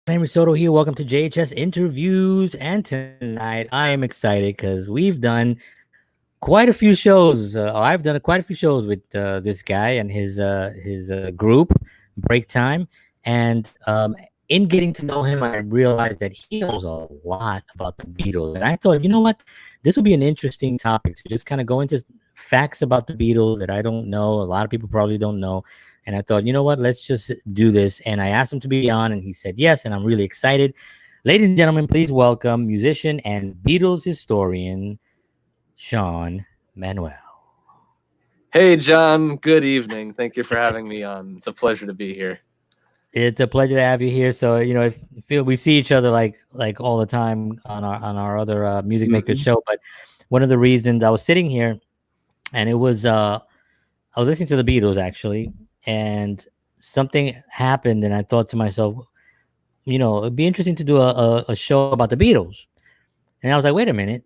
Henry Soto here. Welcome to JHS Interviews. And tonight I am excited because we've done quite a few shows. I've done quite a few shows with this guy and his group, BreakTime. And in getting to know him, I realized that he knows a lot about the Beatles. And I thought, you know what? This would be an interesting topic to just kind of go into facts about the Beatles that I don't know. A lot of people probably don't know. And I thought, you know what? Let's just do this. And I asked him to be on, and he said yes. And I'm really excited. Ladies and gentlemen, please welcome musician and Beatles historian, Sean Manuel. Hey, John. Good evening. Thank you for having me on. It's a pleasure to be here. It's a pleasure to have you here. So I feel we see each other like all the time on our other music maker show. But one of the reasons I was sitting here, and it was I was listening to the Beatles actually, and something happened, and I thought to myself, it'd be interesting to do a show about the Beatles. And I was like, wait a minute.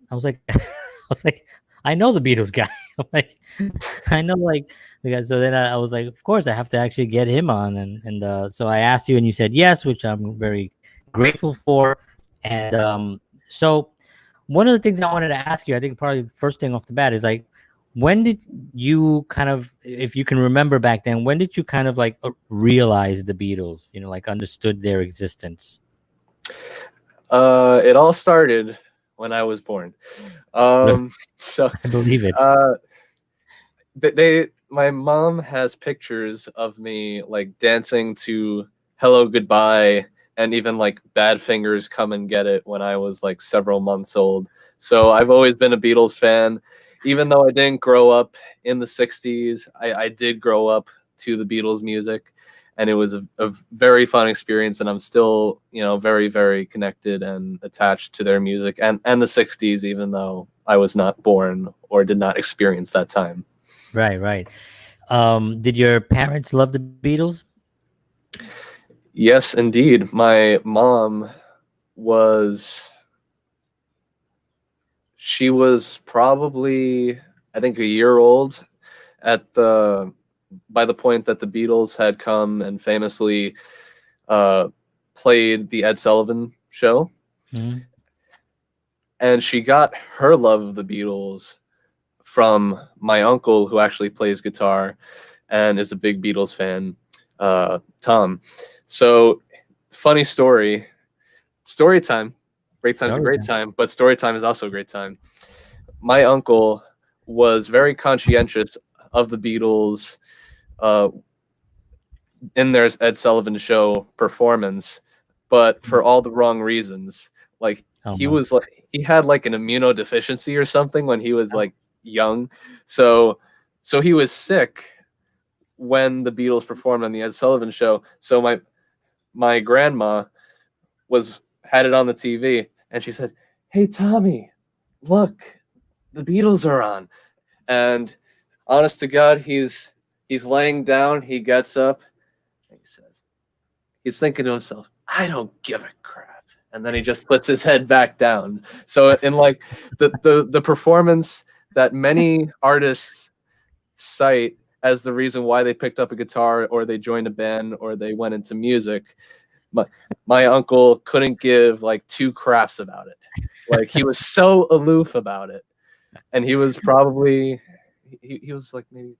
I know the Beatles guy. I'm like, I know like the guy. So then I was like, of course, I have to actually get him on. And so I asked you, and you said yes, which I'm very grateful for. And so one of the things I wanted to ask you, I think probably the first thing off the bat is like, when did you kind of, if you can remember back then, when did you kind of like realize the Beatles? Like understood their existence? It all started when I was born. So I believe it. My mom has pictures of me like dancing to Hello Goodbye and even like Bad Fingers Come and Get It when I was like several months old. So I've always been a Beatles fan. Even though I didn't grow up in the 60s, I did grow up to the Beatles music. And it was a very fun experience, and I'm still, very, very connected and attached to their music and the 60s, even though I was not born or did not experience that time. Right. Did your parents love the Beatles? Yes, indeed. My mom she was probably, I think, a year old by the point that the Beatles had come and famously played the Ed Sullivan Show. Mm-hmm. And she got her love of the Beatles from my uncle, who actually plays guitar and is a big Beatles fan, Tom. So, funny story time. Break time's a great time, but story time is also a great time. My uncle was very conscientious of the Beatles in their Ed Sullivan Show performance, but for all the wrong reasons. Like he had like an immunodeficiency or something when he was like young, so he was sick when the Beatles performed on the Ed Sullivan Show. So my grandma had it on the TV, and she said, "Hey Tommy, look, the Beatles are on." And honest to God, he's laying down. He gets up, and he's thinking to himself, "I don't give a crap." And then he just puts his head back down. So in like the performance that many artists cite as the reason why they picked up a guitar or they joined a band or they went into music, my uncle couldn't give like two craps about it. Like he was so aloof about it. And he was probably he was like maybe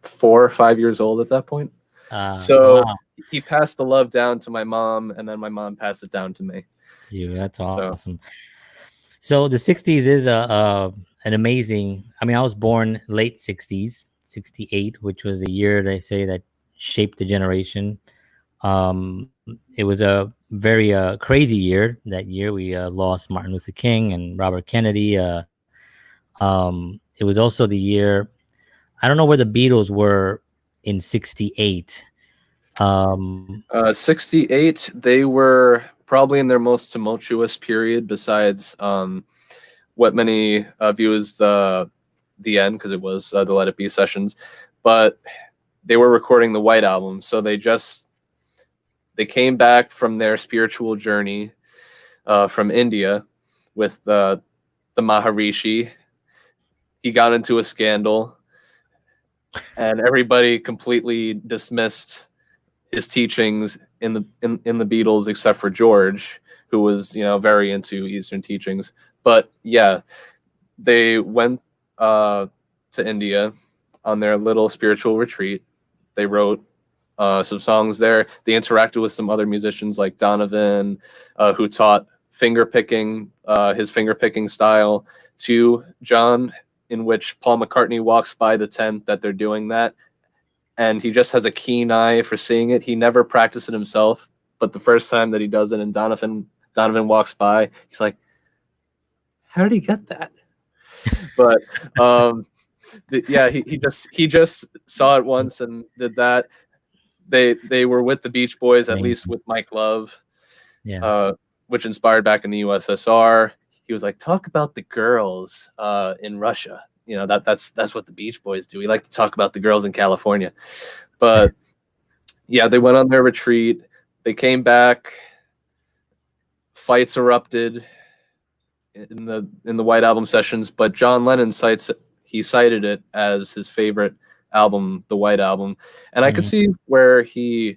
4 or 5 years old at that point. Wow. He passed the love down to my mom, and then my mom passed it down to me. That's awesome. So the 60s is an amazing. I mean, I was born late 60s, 68, which was a year they say that shaped the generation. It was a very crazy year. That year we lost Martin Luther King and Robert Kennedy. It was also the year, I don't know where the Beatles were in 68. 68, they were probably in their most tumultuous period besides what many view as the end, because it was the Let It Be sessions. But they were recording the White Album, so they came back from their spiritual journey from India with the Maharishi. He got into a scandal, and everybody completely dismissed his teachings in the Beatles, except for George, who was very into Eastern teachings. But yeah, they went to India on their little spiritual retreat. They wrote some songs there. They interacted with some other musicians like Donovan, who taught finger picking, his finger picking style to John, in which Paul McCartney walks by the tent that they're doing that, and he just has a keen eye for seeing it. He never practiced it himself, but the first time that he does it and Donovan walks by, he's like, how did he get that? But yeah, he just saw it once and did that. They were with the Beach Boys, at least with Mike Love, which inspired back in the USSR. He was like, talk about the girls in Russia. That's what the Beach Boys do. We like to talk about the girls in California. But yeah, they went on their retreat. They came back. Fights erupted in the White Album sessions, but John Lennon cited it as his favorite album, the White Album, and I could see where he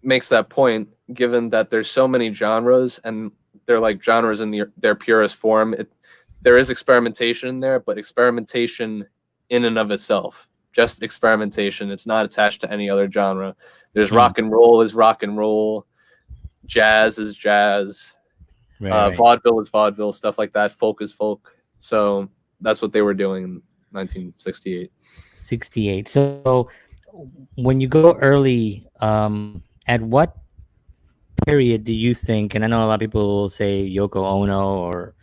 makes that point, given that there's so many genres and they're like genres in their purest form. There is experimentation there, but experimentation in and of itself, just experimentation. It's not attached to any other genre. There's rock and roll is rock and roll, jazz is jazz, vaudeville is vaudeville, stuff like that. Folk is folk. So that's what they were doing in 1968. 68. So when you go early, at what period do you think, and I know a lot of people will say Yoko Ono or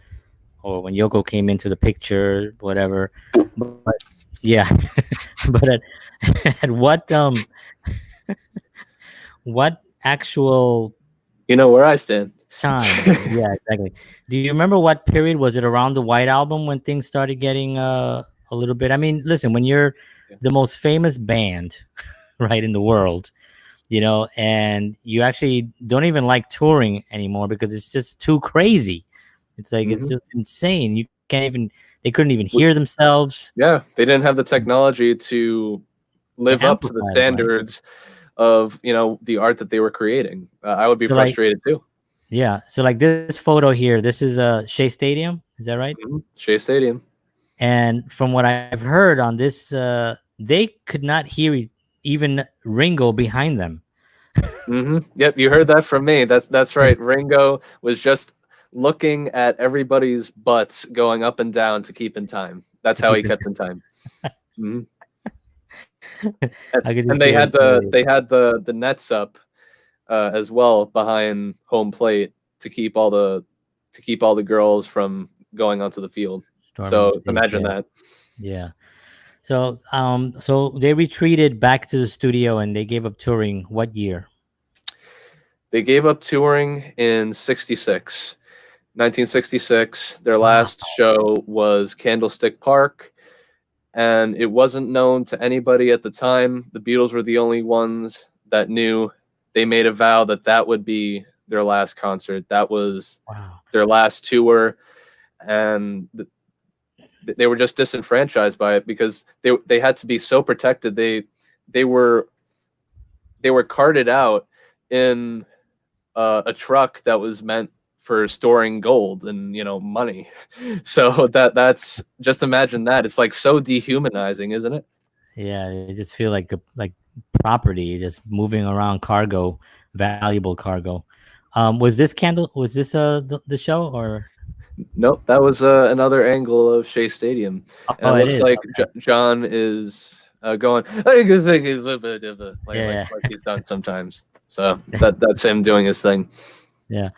when Yoko came into the picture, whatever, but yeah, but at what actual where I stand time? Yeah, exactly. Do you remember what period? Was it around the White Album when things started getting a little bit? I mean, listen, when you're the most famous band right in the world, and you actually don't even like touring anymore because it's just too crazy. It's like it's just insane. You can't even, they couldn't even hear themselves. Yeah, they didn't have the technology to live up to the standards of the art that they were creating. I would be frustrated too. Yeah. So like this photo here, this is Shea Stadium. Is that right? Shea Stadium. And from what I've heard on this, they could not hear even Ringo behind them. Yep, you heard that from me. That's right. Ringo was just looking at everybody's butts going up and down to keep in time. That's how he kept in time. And they had the nets up as well behind home plate to keep all the girls from going onto the field. So imagine that. Yeah. So so they retreated back to the studio and they gave up touring. What year? They gave up touring in 1966. Their last show was Candlestick Park, and it wasn't known to anybody at the time. The Beatles were the only ones that knew. They made a vow that would be their last concert. That was their last tour, and they were just disenfranchised by it because they had to be so protected. They were carted out in a truck that was meant for storing gold and money. So that's just, imagine that. It's like so dehumanizing, isn't it? Yeah, you just feel like property, just moving around cargo, valuable cargo. Was this the show or? Nope, that was another angle of Shea Stadium. And it looks like John is going like he's done sometimes. So that's him doing his thing. Yeah.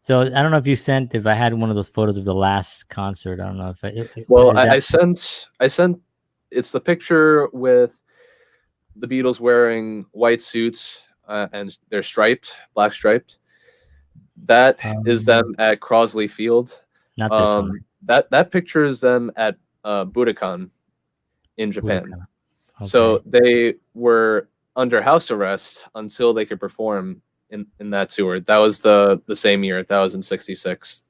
So I don't know if I had one of those photos of the last concert. I don't know if I sent. It's the picture with the Beatles wearing white suits and they're black striped. That is them at Crosley Field. Not this one. That picture is them at Budokan in Japan. Budokan. Okay. So they were under house arrest until they could perform in that tour. That was the same year. That was in 66.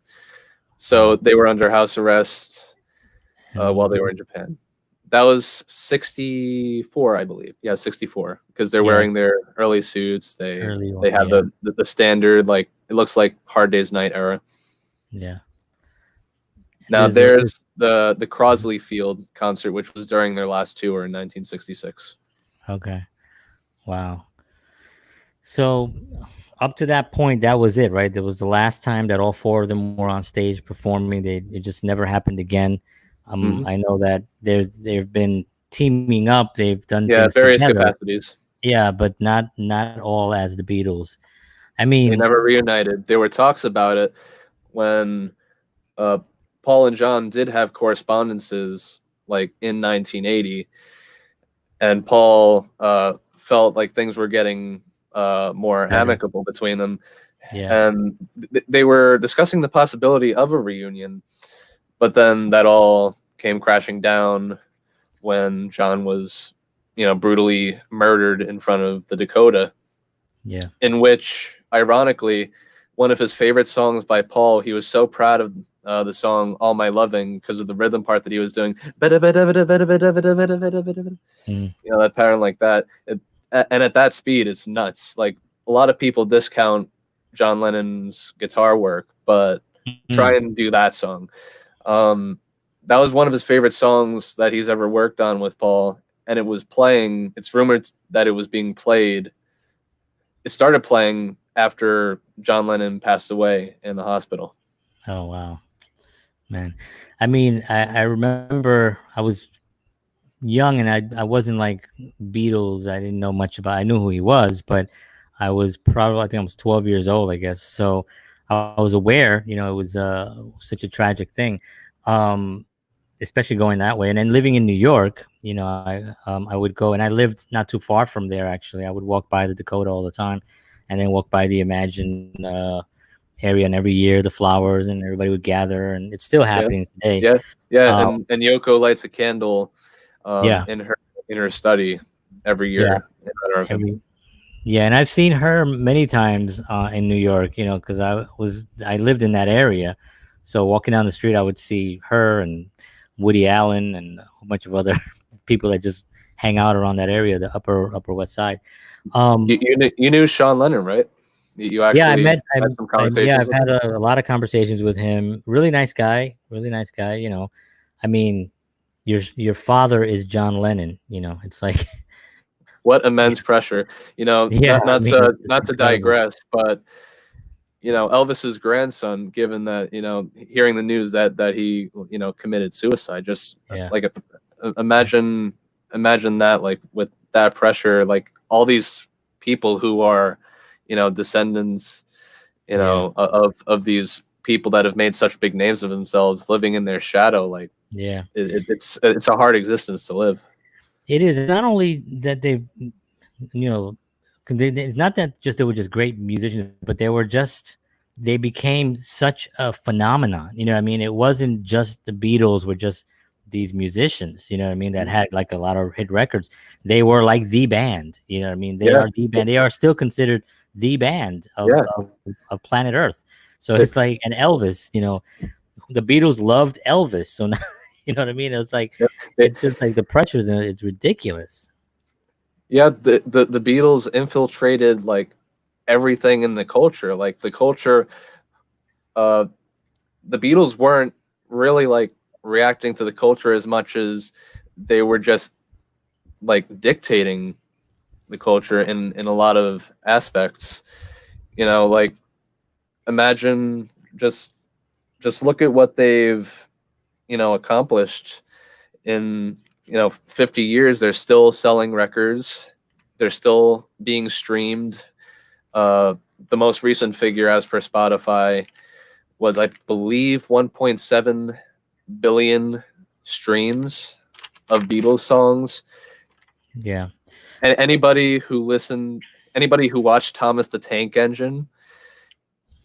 So they were under house arrest while they were in Japan. That was 64, I believe. Yeah, 64. Because they're Yeah, wearing their early suits. early They one. have Yeah, the standard, like it looks like Hard Day's Night era. yeah. Now There's there's the Crosley Field concert, which was during their last tour in 1966. okay. Wow. So up to that point, that was it, right? That was the last time that all four of them were on stage performing. It just never happened again. Hmm. I know that they've been teaming up. They've done Yeah, things various together. capacities. Yeah, but not all as the Beatles. I They mean, never reunited. There were talks about it when uh, Paul and John did have correspondences like in 1980, and Paul felt like things were getting more better. amicable between them, Yeah, and they were discussing the possibility of a reunion, but then that all came crashing down when John was, brutally murdered in front of the Dakota, yeah. in which, ironically, one of his favorite songs by Paul, he was so proud of the song All My Loving because of the rhythm part that he was doing. Mm, That pattern like that. And at that speed, it's nuts. Like, a lot of people discount John Lennon's guitar work, but mm. try and do that song. Um, that was one of his favorite songs that he's ever worked on with Paul, and it was playing. It's rumored that it was being played. It started playing after John Lennon passed away in the hospital. Oh wow, man. I mean, I remember I was young and I wasn't like Beatles. I didn't know much about. I knew who he was, but I was probably I think I was 12 years old, I guess. So I was aware, it was such a tragic thing, especially going that way. And then living in New York, I would go and I lived not too far from there. Actually, I would walk by the Dakota all the time, and then walk by the Imagine area. And every year the flowers and everybody would gather, and it's still Yeah, happening today. yeah, yeah. Uh, And Yoko lights a candle yeah, in her study every yeah, year in honor of him. every Yeah, and I've seen her many times in New York. Because I lived in that area, so walking down the street, I would see her and Woody Allen and a whole bunch of other people that just hang out around that area, the Upper West Side. Um, You knew Sean Lennon, right? You yeah, I actually met. had some Yeah, conversations I've with had him. a lot of conversations with him. Really nice guy. Really nice guy. I mean, your father is John Lennon. It's like, What immense pressure! yeah. I mean, it's not to incredible. digress, but Elvis's grandson, given that hearing the news that he committed suicide, just Yeah, like imagine that, like, with that pressure, like all these people who are descendants yeah, of these people that have made such big names of themselves living in their shadow, like yeah. it's a hard existence to live. It is not only that you know, 'cause it's not that just they were just great musicians, but they became such a phenomenon. You know what I mean? It wasn't just the Beatles were just these musicians, you know what I mean, that had like a lot of hit records. They were like the band, you know what I mean? They Yeah, are the band. They are still considered the band yeah. of planet Earth. So it's like, and Elvis, the Beatles loved Elvis. So now, you know what I mean? They, It's just like the pressures and it's ridiculous. yeah, the Beatles infiltrated like everything in the culture. Like the culture, uh, the Beatles weren't really like reacting to the culture as much as they were just like dictating the culture in a lot of aspects. Like, imagine, just look at what they've accomplished in 50 years. They're still selling records, they're still being streamed. The most recent figure, as per Spotify, was, I believe, 1.7 billion streams of Beatles songs. Yeah. And anybody who watched Thomas the Tank Engine,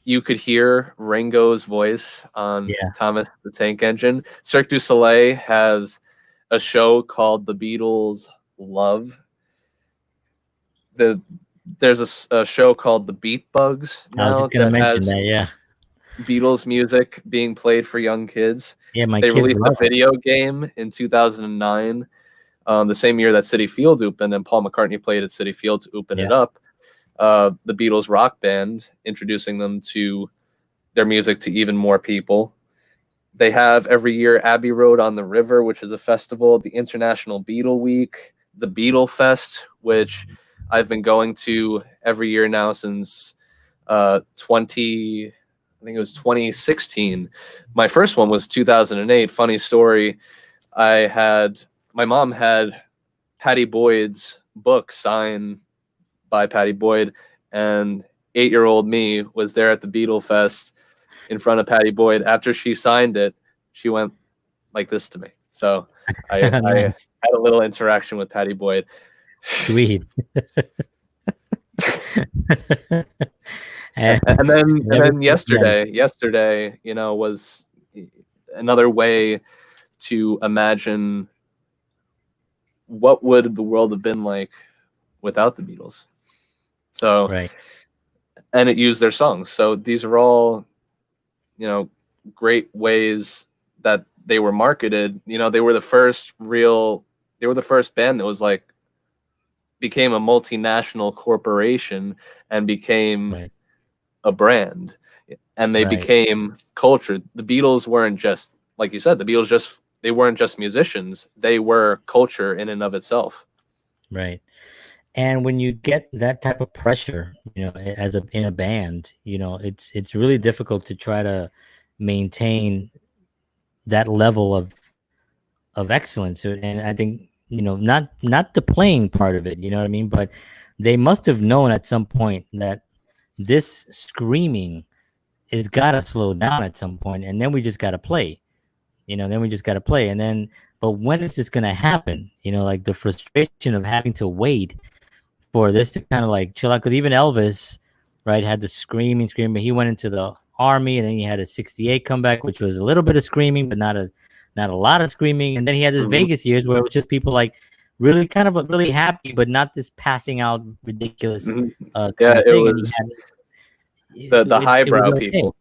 you could hear Ringo's voice on Yeah. Thomas the Tank Engine. Cirque du Soleil has a show called The Beatles Love. There's a show called The Beat Bugs I was now just gonna that mention has that. Yeah. Beatles music being played for young kids. Yeah, my They kids released a love it. video game in 2009, the same year that City Field opened, and Paul McCartney played at City Field to open it Yeah, up. The Beatles rock band, introducing them to their music to even more people. They have every year Abbey Road on the River, which is a festival, the International Beatle Week, the Beatle Fest, which I've been going to every year now since 20, I think it was 2016. My first one was 2008. Funny story. My mom had Patty Boyd's book signed by Patty Boyd, and 8-year-old me was there at the Beatle Fest in front of Patty Boyd. After she signed it, she went like this to me. So I nice, had a little interaction with Patty Boyd. sweet. And And then yeah, yesterday, was another way to imagine what would the world have been like without the Beatles. So, right, and it used their songs. So these are all, great ways that they were marketed. They were the first band that was like, became a multinational corporation and became right, a brand, and they right, became culture. The Beatles weren't just, like you said, they weren't just musicians. They were culture in and of itself. right. And when you get that type of pressure, as in a band, it's really difficult to try to maintain that level of excellence. And I think, not the playing part of it, you know what I mean? But they must have known at some point that this screaming is got to slow down at some point, and then we just got to play. Then we just got to play. And then, but when is this going to happen? Like the frustration of having to wait for this to kind of like chill out. Because even Elvis, right, had the screaming, but he went into the army, and then he had a '68 comeback, which was a little bit of screaming, but not a lot of screaming. And then he had his Mm-hmm. Vegas years where it was just people like really kind of really happy, but not this passing out ridiculous Mm-hmm. kind Yeah, of it thing. And he was had the it was highbrow okay. people.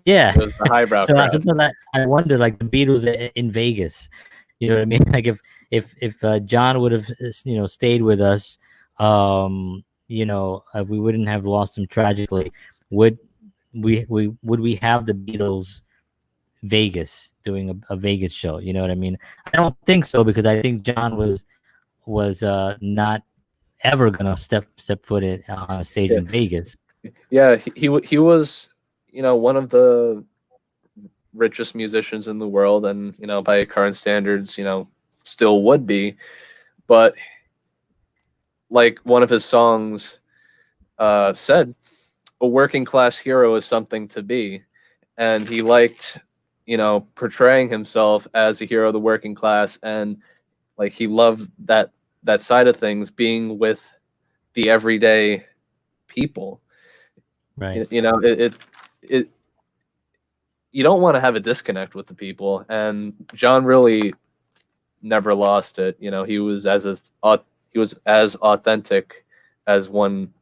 Yeah. It was the highbrow So crowd. sometimes I wonder, like the Beatles in Vegas, you know what I mean? Like if John would have stayed with us, we wouldn't have lost him tragically. Would would we have the Beatles Vegas doing a Vegas show? You know what I mean? I don't think so, because I think John was not ever gonna step foot on a stage Yeah, in Vegas. yeah. He was, one of the richest musicians in the world, and by current standards, still would be. But like one of his songs said, a working class hero is something to be, and he liked, portraying himself as a hero of the working class, and like he loved that side of things, being with the everyday people. Right. It you don't want to have a disconnect with the people, and John really never lost it. He was as authentic as one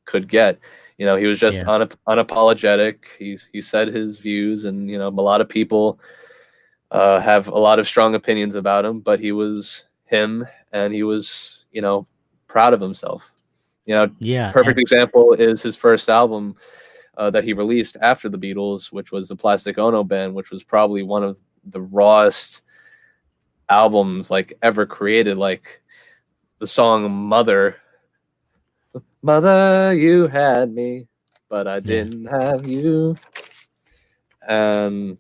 could get. He was just Yeah. unapologetic. He said his views, and a lot of people have a lot of strong opinions about him, but he was him, and he was proud of himself. Yeah. Perfect And example is his first album that he released after the Beatles, which was the Plastic Ono Band, which was probably one of the rawest albums like ever created. Like the song Mother, you had me, but I yeah. didn't have you. And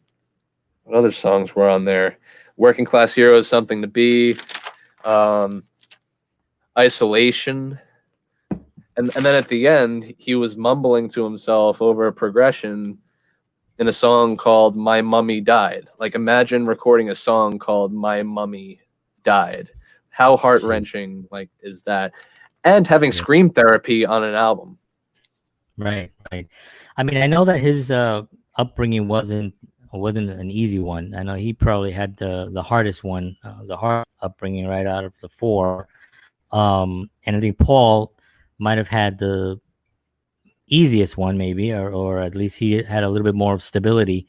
what other songs were on there? Working Class Hero is Something to Be, um, Isolation. And then at the end, he was mumbling to himself over a progression in a song called My Mummy Died. Like, imagine recording a song called My Mummy Died. How Jeez. heart-wrenching like is that? And having Yeah. scream therapy on an album. Right. Right. I mean, I know that his upbringing wasn't an easy one. I know he probably had the hardest one, the hard upbringing right out of the four. And I think Paul might have had easiest one, maybe, or at least he had a little bit more stability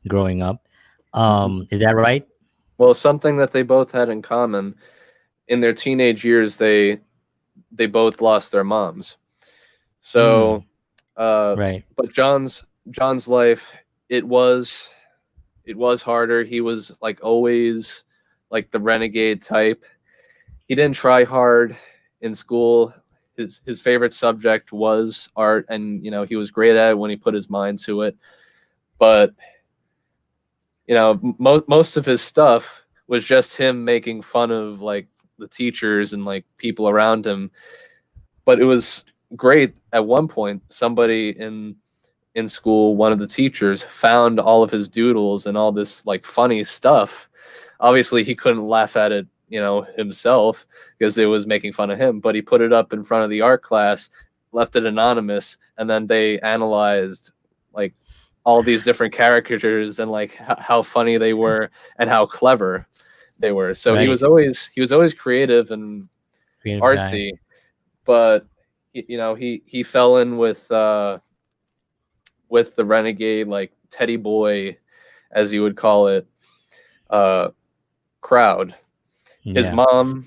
growing up. Mhm. Is that right? Well, something that they both had in common in their teenage years, they both lost their moms. So, Mm, uh, right. but John's life, it was it was harder. He was like always like the renegade type. He didn't try hard in school. His favorite subject was art, and he was great at it when he put his mind to it. But most of his stuff was just him making fun of like the teachers and like people around him. But it was great. At one point, somebody in school, one of the teachers found all of his doodles and all this like funny stuff. Obviously, he couldn't laugh at it, himself because it was making fun of him, but he put it up in front of the art class, left it anonymous, and then they analyzed like all these different characters and like how funny they were and how clever they were. So he Right. was always creative and Creative guy. artsy, but he fell in with the renegade, like teddy boy, as you would call it, uh, crowd. His Yeah. mom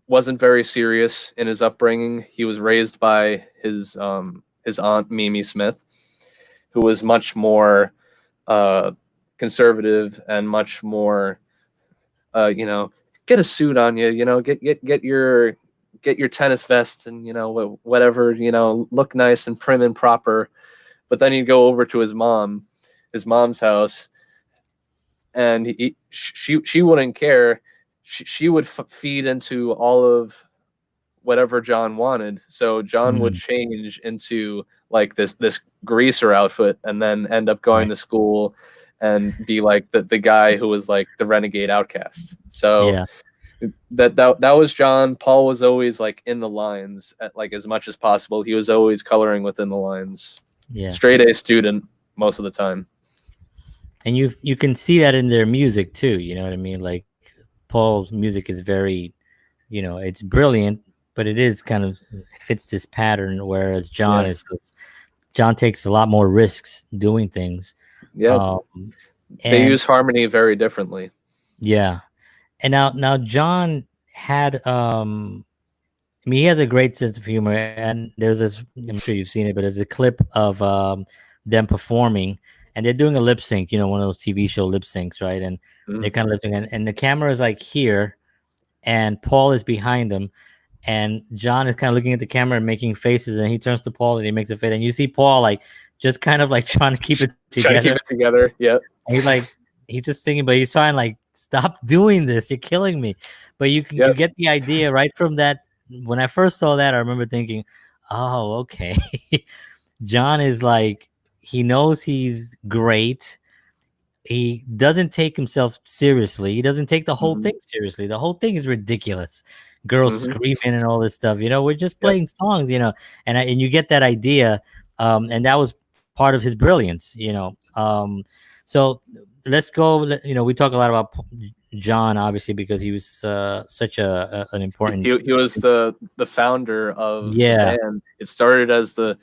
wasn't very serious in his upbringing. He was raised by his aunt Mimi Smith, who was much more uh, conservative and much more, get a suit on you, get your tennis vest and whatever, look nice and prim and proper. But then he'd go over to his mom's house, and she wouldn't care. She would feed into all of whatever John wanted. So John would Mm, change into like this greaser outfit, and then end up going right. to school and be like the guy who was like the renegade outcast. So Yeah. that was John. Paul was always like in the lines at like as much as possible. He was always coloring within the lines. Yeah. Straight A student most of the time. And you can see that in their music too. You know what I mean? Like Paul's music is very, it's brilliant, but it is kind of fits this pattern. Whereas Yeah. John takes a lot more risks doing things. Yeah. Um, They and use harmony very differently. yeah, and now John had I mean, he has a great sense of humor, and there's this. I'm sure you've seen it, but there's a clip of them performing, and they're doing a lip sync. One of those TV show lip syncs, right? And they're Mm. kind of lip sync, and the camera is like here, and Paul is behind them, and John is kind of looking at the camera and making faces, and he turns to Paul and he makes a face, and you see Paul like just kind of like trying to keep it Trying to keep together. it together. Yep. And he's just singing, but he's trying like stop doing this. You're killing me. But you Yep. get the idea right from that. When I first saw that, I remember thinking, oh, okay. John is like he knows he's great. He doesn't take himself seriously. He doesn't take the whole Hmm. thing seriously. The whole thing is ridiculous. Girls Hmm. screaming and all this stuff. We're just Yep. playing songs. And you get that idea. And that was part of his brilliance. So let's go. We talk a lot about John, obviously, because he was such an important. He was the founder of the Yeah. band. It started as the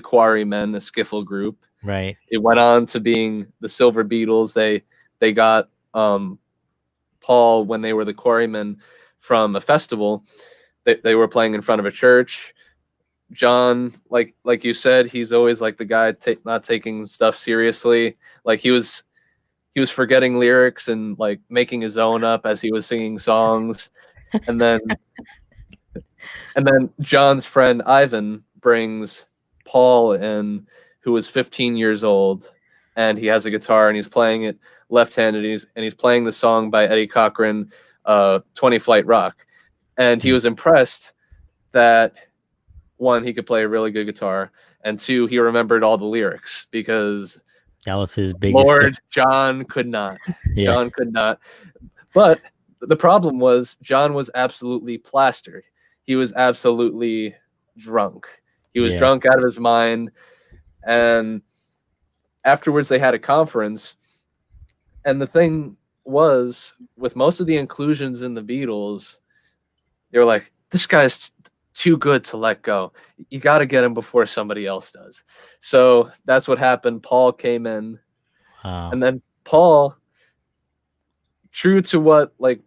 Quarrymen, a skiffle group. Right. It went on to being the Silver Beatles. They got Paul when they were the Quarrymen from a festival. They were playing in front of a church. John, like you said, he's always like the guy not taking stuff seriously. Like he was forgetting lyrics and like making his own up as he was singing songs. And then John's friend Ivan brings Paul in, who was 15 years old, and he has a guitar and he's playing it left-handed. And he's playing the song by Eddie Cochran, 20 Flight Rock. And he was impressed that one, he could play a really good guitar, and two, he remembered all the lyrics because That was his biggest thing. Lord John could not. Yeah. John could not. But the problem was John was absolutely plastered. He was absolutely drunk. He was Yeah. drunk out of his mind. And afterwards, they had a conference. And the thing was, with most of the inclusions in the Beatles, they were like, too good to let go. You got to get him before somebody else does. So that's what happened. Paul came in, and then Paul, true to what like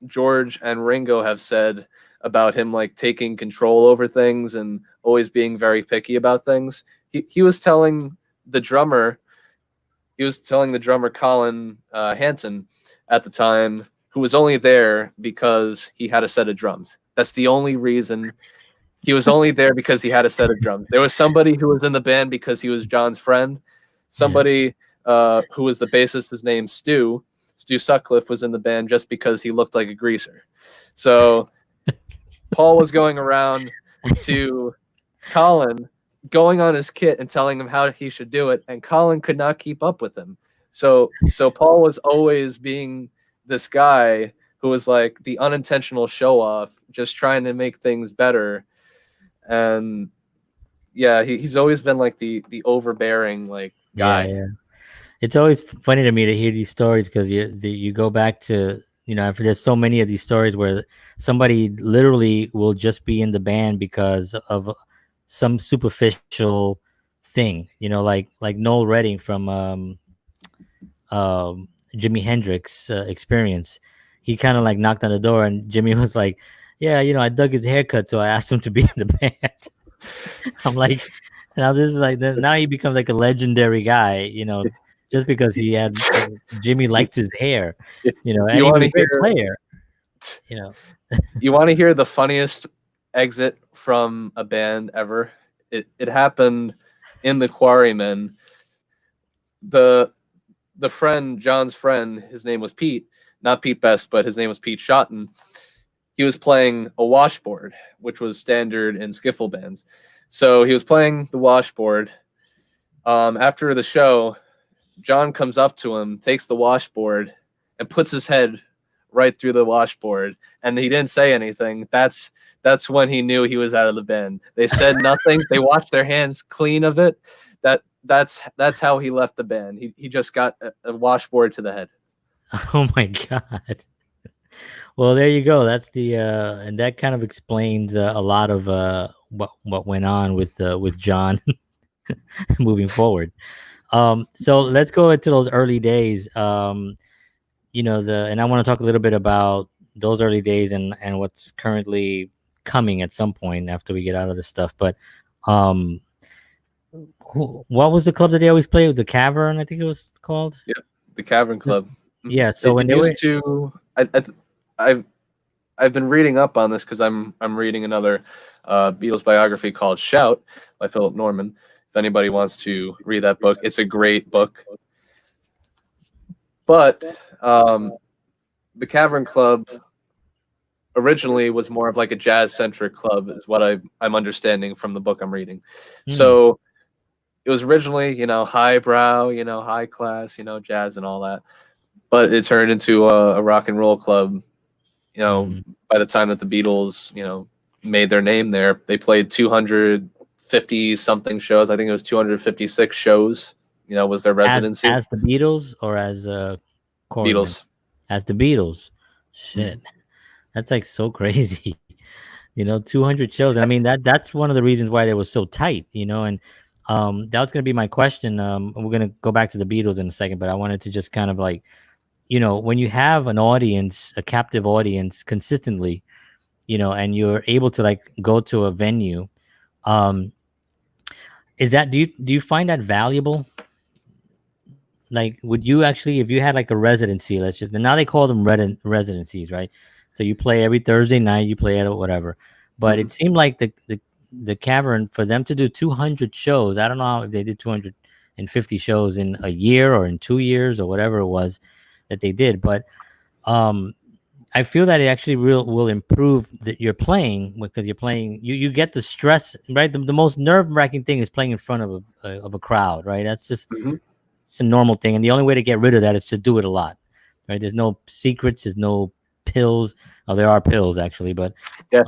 George and Ringo have said about him, like taking control over things and always being very picky about things. He was telling the drummer, Colin Hanson at the time, who was only there because he had a set of drums. That's the only reason. He was only there because he had a set of drums. There was somebody who was in the band because he was John's friend. Somebody who was the bassist, his name's Stu Sutcliffe, was in the band just because he looked like a greaser. So Paul was going around to Colin, going on his kit and telling him how he should do it, and Colin could not keep up with him. So Paul was always being this guy who was like the unintentional show off, just trying to make things better. And yeah, he's always been like the overbearing like guy. Yeah. It's always funny to me to hear these stories because you go back to, there's so many of these stories where somebody literally will just be in the band because of some superficial thing, like Noel Redding from Jimi Hendrix Experience. He kind of like knocked on the door and Jimmy was like, yeah, I dug his haircut, so I asked him to be in the band. I'm like, now this is like, now he becomes like a legendary guy, just because he had Jimmy liked his hair, and he was a great player. You want to hear the funniest exit from a band ever? It happened in the Quarrymen. The friend, John's friend, his name was Pete, not Pete Best, but his name was Pete Shotton. He was playing a washboard, which was standard in skiffle bands. So he was playing the washboard. After the show, John comes up to him, takes the washboard, and puts his head right through the washboard. And he didn't say anything. That's when he knew he was out of the band. They said nothing. They washed their hands clean of it. That's how he left the band. He just got a washboard to the head. Oh my God. Well, there you go. That's the and that kind of explains a lot of what went on with John moving forward. So let's go into those early days. And I want to talk a little bit about those early days and what's currently coming at some point after we get out of this stuff. But what was the club that they always play with? The Cavern, I think it was called. Yeah, the Cavern Club. Yeah. So when they used to, I've been reading up on this because I'm reading another Beatles biography called Shout by Philip Norman. If anybody wants to read that book, it's a great book. But the Cavern Club originally was more of like a jazz-centric club, is what I'm understanding from the book I'm reading. So it was originally, highbrow, high class, jazz and all that. But it turned into a rock and roll club. By the time that the Beatles, made their name there, they played 250 something shows. I think it was 256 shows. Was their residency as the Beatles or as Beatles? As the Beatles. Shit, that's like so crazy. 200 shows. I mean that's one of the reasons why they were so tight. And that was going to be my question. We're going to go back to the Beatles in a second, but I wanted to just kind of like, when you have an audience, a captive audience consistently, and you're able to like go to a venue, is that, do you find that valuable? Like, would you actually, if you had like a residency, now they call them residencies, right? So you play every Thursday night, you play at whatever, but it seemed like the Cavern, for them to do 200 shows, I don't know if they did 250 shows in a year or in 2 years or whatever it was that they did, but I feel that it actually will improve that you're playing, because you're playing, you get the stress, right? The most nerve-wracking thing is playing in front of a crowd, right? That's just it's a normal thing, and the only way to get rid of that is to do it a lot, right? There's no secrets, there's no pills. Oh, there are pills actually, but yeah,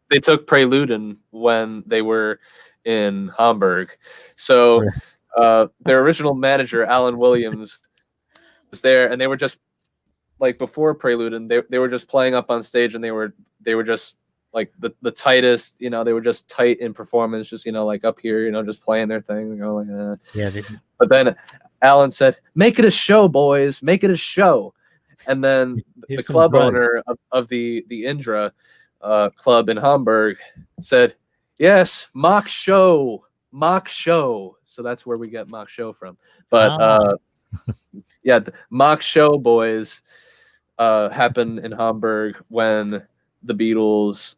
they took Preludin when they were in Hamburg. So their original manager, Alan Williams, was there, and they were just like, before Preludin, they were just playing up on stage, and they were just like the tightest, they were just tight in performance, just like up here, just playing their thing, like Yeah. But then Alan said, "Make it a show, boys, make it a show." And then the Here's some club grudge. owner of the Indra club in Hamburg said, "Yes, mock show, mock show." So that's where we get mock show from. But Oh, yeah, the mock show, boys, happened in Hamburg when the Beatles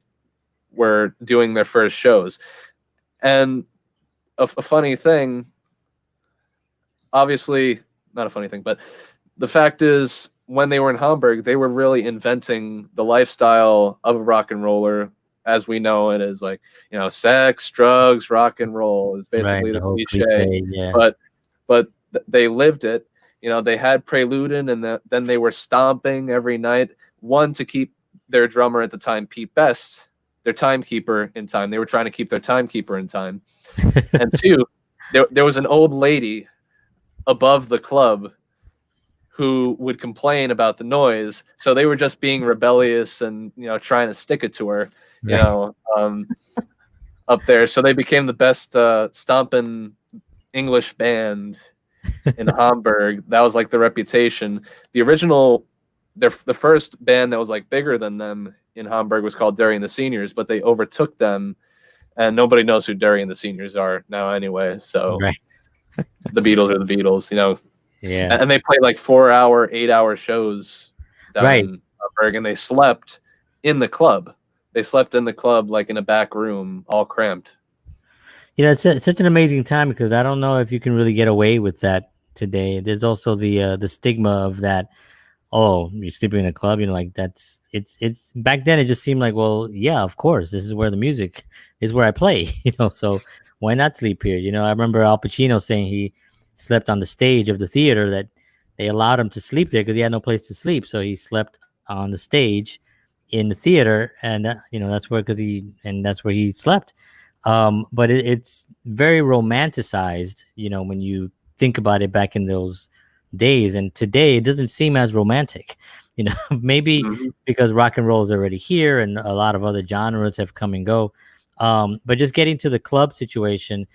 were doing their first shows. And a funny thing, obviously not a funny thing, but the fact is, when they were in Hamburg, they were really inventing the lifestyle of a rock and roller as we know it, as like, sex, drugs, rock and roll is right. basically The the whole cliche. cliche. Yeah. But they lived it. They had preluding, and then they were stomping every night. One, to keep their drummer at the time, Pete Best, their timekeeper in time. They were trying to keep their timekeeper in time. And two, there was an old lady above the club who would complain about the noise. So they were just being rebellious and, trying to stick it to her, up there. So they became the best stomping English band in Hamburg. That was like the reputation. The original, the first band that was like bigger than them in Hamburg was called Derry and the Seniors, but they overtook them, and nobody knows who Derry and the Seniors are now anyway. So Right. the Beatles are the Beatles, Yeah. And they played like 4-hour, 8-hour shows down Right. in Hamburg, and they slept in the club. They slept in the club, like in a back room, all cramped. It's such an amazing time, because I don't know if you can really get away with that today. There's also the stigma of that. Oh, you're sleeping in a club. Like it's back then. It just seemed like, well, yeah, of course, this is where the music is, where I play. So why not sleep here? I remember Al Pacino saying he slept on the stage of the theater, that they allowed him to sleep there because he had no place to sleep. So he slept on the stage in the theater, and that's where, that's where he slept. But it's very romanticized, when you think about it back in those days. And today it doesn't seem as romantic, maybe Mm-hmm. because rock and roll is already here and a lot of other genres have come and go. But just getting to the club situation,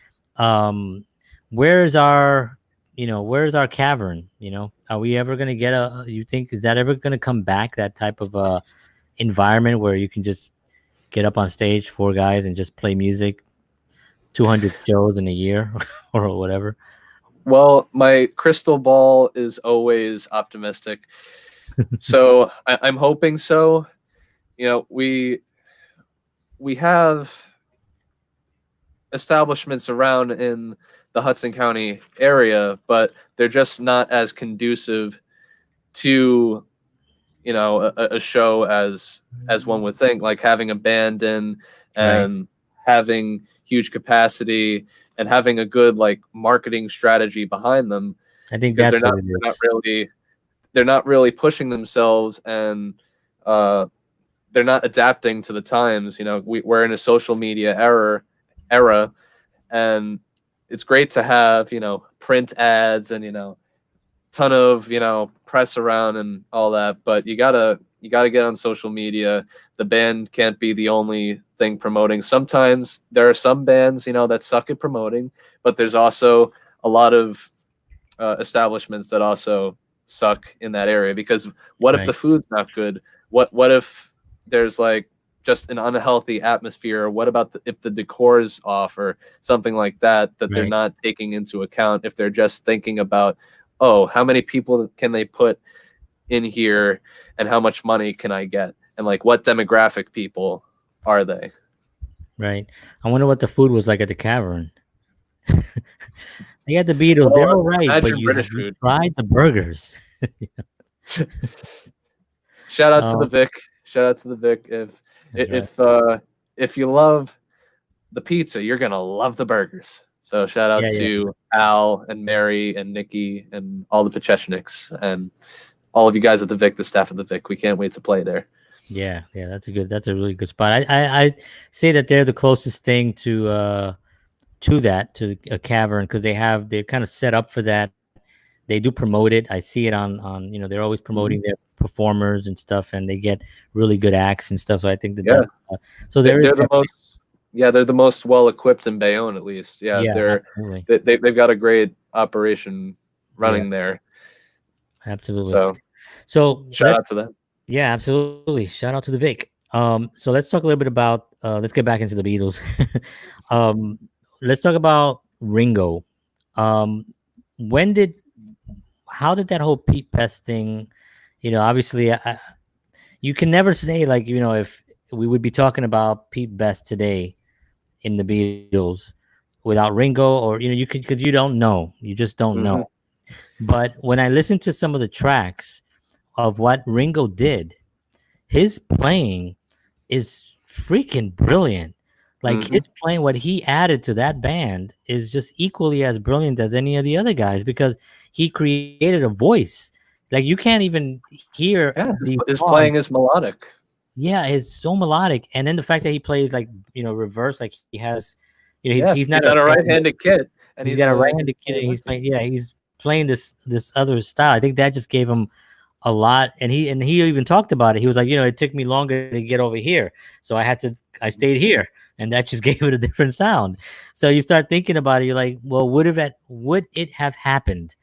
where's our where's our cavern? Are we ever going to get you think, is that ever going to come back, that type of environment where you can just get up on stage, four guys, and just play music, 200 shows in a year or whatever? Well, my crystal ball is always optimistic, so I'm hoping so. We have establishments around in the Hudson County area, but they're just not as conducive to a show as one would think, like having a band in, and having huge capacity, and having a good like marketing strategy behind them. I think Because that's what it is. they're not really pushing themselves, and they're not adapting to the times. We're in a social media era, and it's great to have print ads and ton of press around and all that, but you gotta get on social media. The band can't be the only thing promoting. Sometimes there are some bands that suck at promoting, but there's also a lot of establishments that also suck in that area. Because what if the food's not good? What if there's like just an unhealthy atmosphere? Or what about if the decor is off or something like that they're not taking into account, if they're just thinking about, oh, how many people can they put in here and how much money can I get? And like, what demographic people are they? Right. I wonder what the food was like at the cavern. They had the Beatles. Well, they're all right, but imagine you British food. tried the burgers. Shout out to the Vic. Shout out to the Vic. If you love the pizza, you're gonna love the burgers. So shout out to Al and Mary and Nikki and all the Pachechniks and all of you guys at the Vic, the staff of the Vic. We can't wait to play there. Yeah, that's a really good spot. I say that they're the closest thing to a cavern, because they're kind of set up for that. they do promote it. I see it on they're always Mhm. promoting their performers and stuff, and they get really good acts and stuff. So I think that Yeah, that's so there is they're the definitely, most. Yeah, they're the most well equipped in Bayonne, at least. Yeah, yeah, absolutely, they've got a great operation yeah, running there. absolutely. So So shout out to them. yeah, absolutely. Shout out to the Vic. So let's talk a little bit about let's get back into the Beatles. um, let's talk about Ringo. Um, when did how did that whole Pete Best thing? Obviously, you can never say like if we would be talking about Pete Best today in the Beatles without Ringo, or you could because you don't know, you just don't know. Hmm. But when I listen to some of the tracks of what Ringo did, his playing is freaking brilliant. Like Hmm. his playing, what he added to that band is just equally as brilliant as any of the other guys because he created a voice. Like you can't even hear Yeah, these his songs. playing is melodic. Yeah, it's so melodic, and then the fact that he plays like reverse, like he has, he's Yeah, not he's a on a band. right-handed kid, and He's got a he's right-handed kid, and playing he's lefty. playing. Yeah, he's playing this other style. I think that just gave him a lot, and he even talked about it. He was like, it took me longer to get over here, so I stayed here, and that just gave it a different sound. So you start thinking about it. You're like, well, would it have happened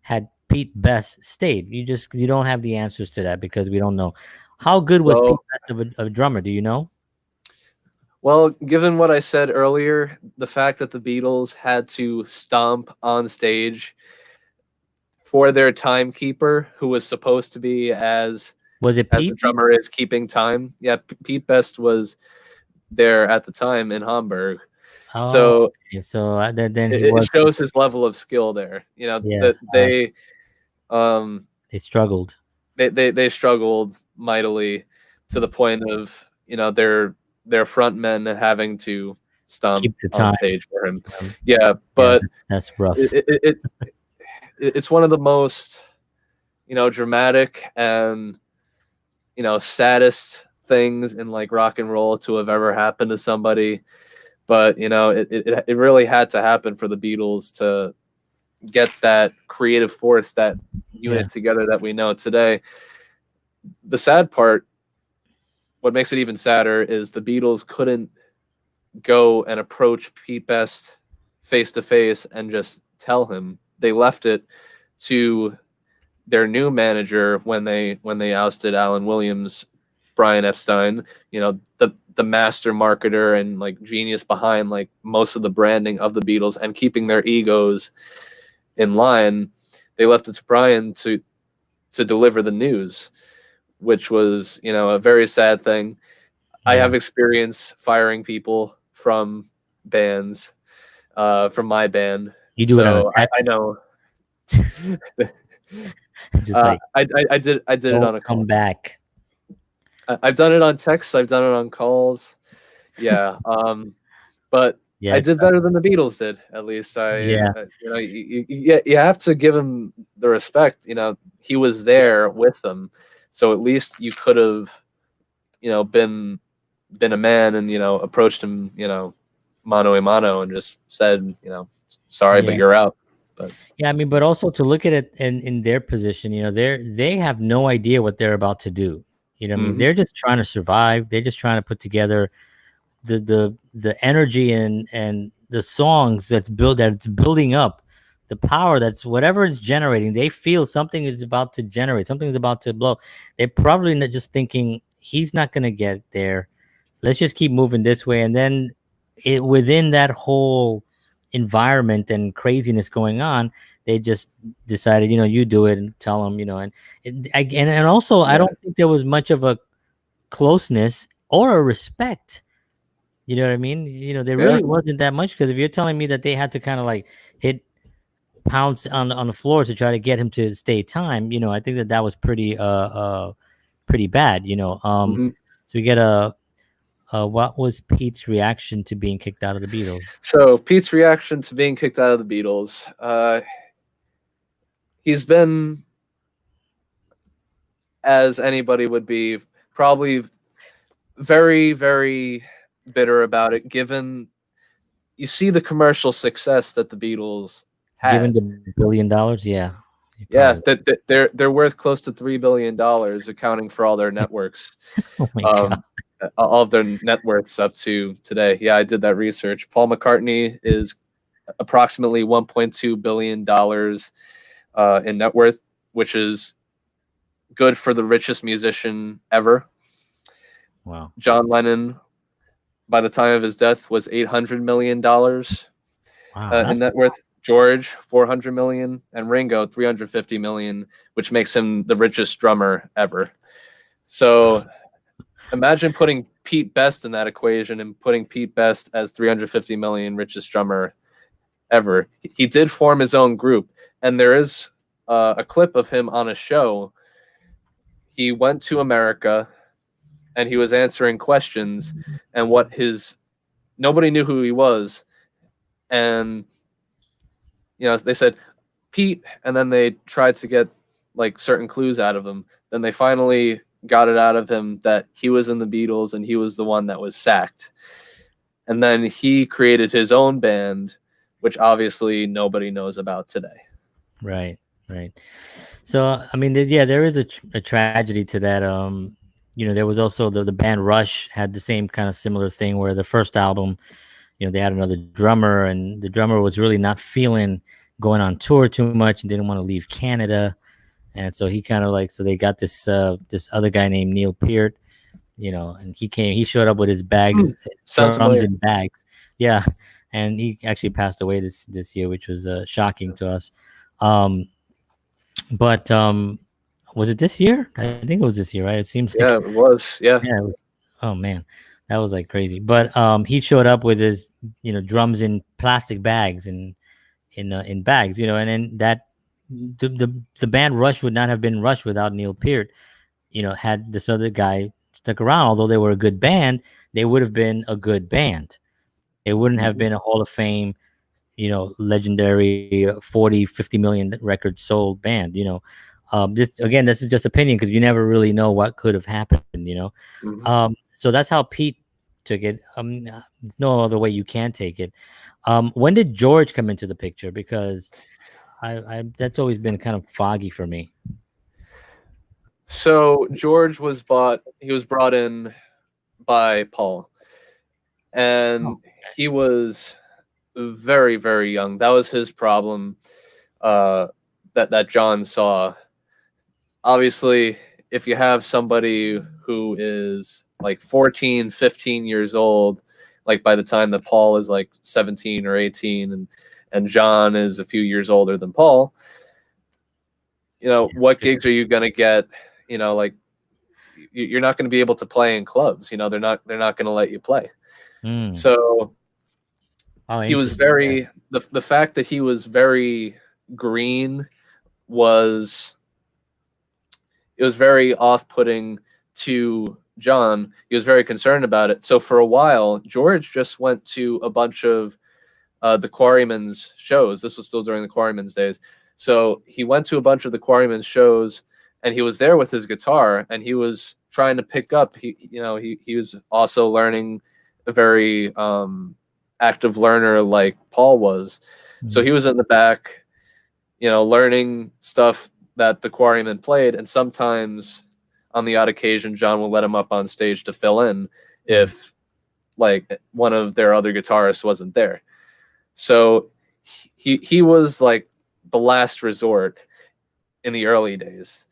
had Pete Best stayed? You don't have the answers to that because we don't know. How good was Pete Well, Best of a drummer? Do you know? well, given what I said earlier, the fact that the Beatles had to stomp on stage for their timekeeper, who was supposed to be Was it as the Pete? drummer is keeping time. Yeah, Pete Best was there at the time in Hamburg, Oh, so okay. So then he it was. shows his level of skill there. Yeah, That um they struggled. they struggled mightily to the point of their front men having to stomp Keep the on time. stage for him. Um, Yeah, yeah, but that's rough. it's one of the most dramatic and saddest things in like rock and roll to have ever happened to somebody. But it really had to happen for the Beatles to get that creative force, that Yeah, unit together that we know today. The sad part, what makes it even sadder, is the Beatles couldn't go and approach Pete Best face to face and just tell him. They left it to their new manager when they ousted Alan Williams, Brian Epstein, the master marketer and like genius behind like most of the branding of the Beatles and keeping their egos in line. They left it to Brian to deliver the news, which was a very sad thing. I yeah. have experience firing people from bands, from my band, You do it on a so I text, know. just like I did it don't on a come call. back. I've done it on text. I've done it on calls. Yeah. But Yeah, I it's did better than the Beatles did. At least yeah, you have to give him the respect. He was there with them, so at least you could have, been a man and approached him, mano a mano, and just said, sorry, but yeah. you're out. But Yeah, I mean, but also to look at it in their position, they have no idea what they're about to do. What I mean? They're hmm. just trying to survive. They're just trying to put together the energy and the songs that's building up, the power that's whatever it's generating. They feel something is about to generate, something is about to blow. They're probably not just thinking he's not going to get there. Let's just keep moving this way, and then within that whole environment and craziness going on, they just decided, you do it and tell them, and also I Yeah, don't think there was much of a closeness or a respect. You know what I mean? There yeah. really wasn't that much because if you're telling me that they had to kind of like hit pounce on the floor to try to get him to stay time, I think that was pretty bad. Hmm. So we get what was Pete's reaction to being kicked out of the Beatles? So Pete's reaction to being kicked out of the Beatles. He's been, as anybody would be, probably very, very bitter about it, given you see the commercial success that the Beatles Given had. the $1 billion, yeah, Yeah, Probably. that they're worth close to $3 billion, accounting for all their networks, Oh my god. um, all of their net worths up to today. Yeah, I did that research. Paul McCartney is approximately $1.2 billion in net worth, which is good for the richest musician ever. Wow. John Lennon, by the time of his death, was $800 million Wow. in That's net worth. George 400 million, and Ringo 350 million, which makes him the richest drummer ever. So imagine putting Pete Best in that equation and putting Pete Best as 350 million richest drummer ever. He did form his own group, and there is a clip of him on a show. He went to America and he was answering questions, and nobody knew who he was, and they said Pete, and then they tried to get like certain clues out of him. Then they finally got it out of him that he was in the Beatles and he was the one that was sacked. And then he created his own band, which obviously nobody knows about today. right. Right. So I mean, yeah, there is a tragedy to that. There was also the band Rush had the same kind of similar thing where the first album, they had another drummer, and the drummer was really not feeling going on tour too much and didn't want to leave Canada, and so he kind of like so they got this other guy named Neil Peart, and he showed up with his bags, Sounds drums familiar. and bags, yeah, and he actually passed away this year, which was shocking to us. Um, but was it this year? I think it was this year, right? It seems Yeah, like it was. Yeah. yeah. Oh man, that was like crazy. But he showed up with his drums in plastic bags and in bags, and then the band Rush would not have been Rush without Neil Peart. Had this other guy stuck around, although they were a good band, they would have been a good band. It wouldn't have Mhm. been a Hall of Fame, legendary 40, 50 million record sold band. This again, this is just opinion because you never really know what could have happened. Mhm. So that's how Pete took it. There's no other way you can take it. When did George come into the picture? Because I that's always been kind of foggy for me. So George he was brought in by Paul, Oh, and he was very, very young. That was his problem, uh, that John saw. Obviously, if you have somebody who is like 14, 15 years old, like by the time that Paul is like 17 or 18, and John is a few years older than Paul, what gigs are you going to get? Like you're not going to be able to play in clubs. They're not going to let you play. mm. So Oh, he was interesting. Yeah. the fact that he was very green was it was very off-putting to John. He was very concerned about it. So for a while, George just went to a bunch of the Quarrymen's shows. This was still during the Quarrymen's days. So he went to a bunch of the Quarrymen's shows, and he was there with his guitar, and he was trying to pick up. He was also learning, a very active learner like Paul was. So he Mm. was in the back, learning stuff that the Quarrymen played, and sometimes on the odd occasion, John will let him up on stage to fill in if like one of their other guitarists wasn't there. So he was like the last resort in the early days,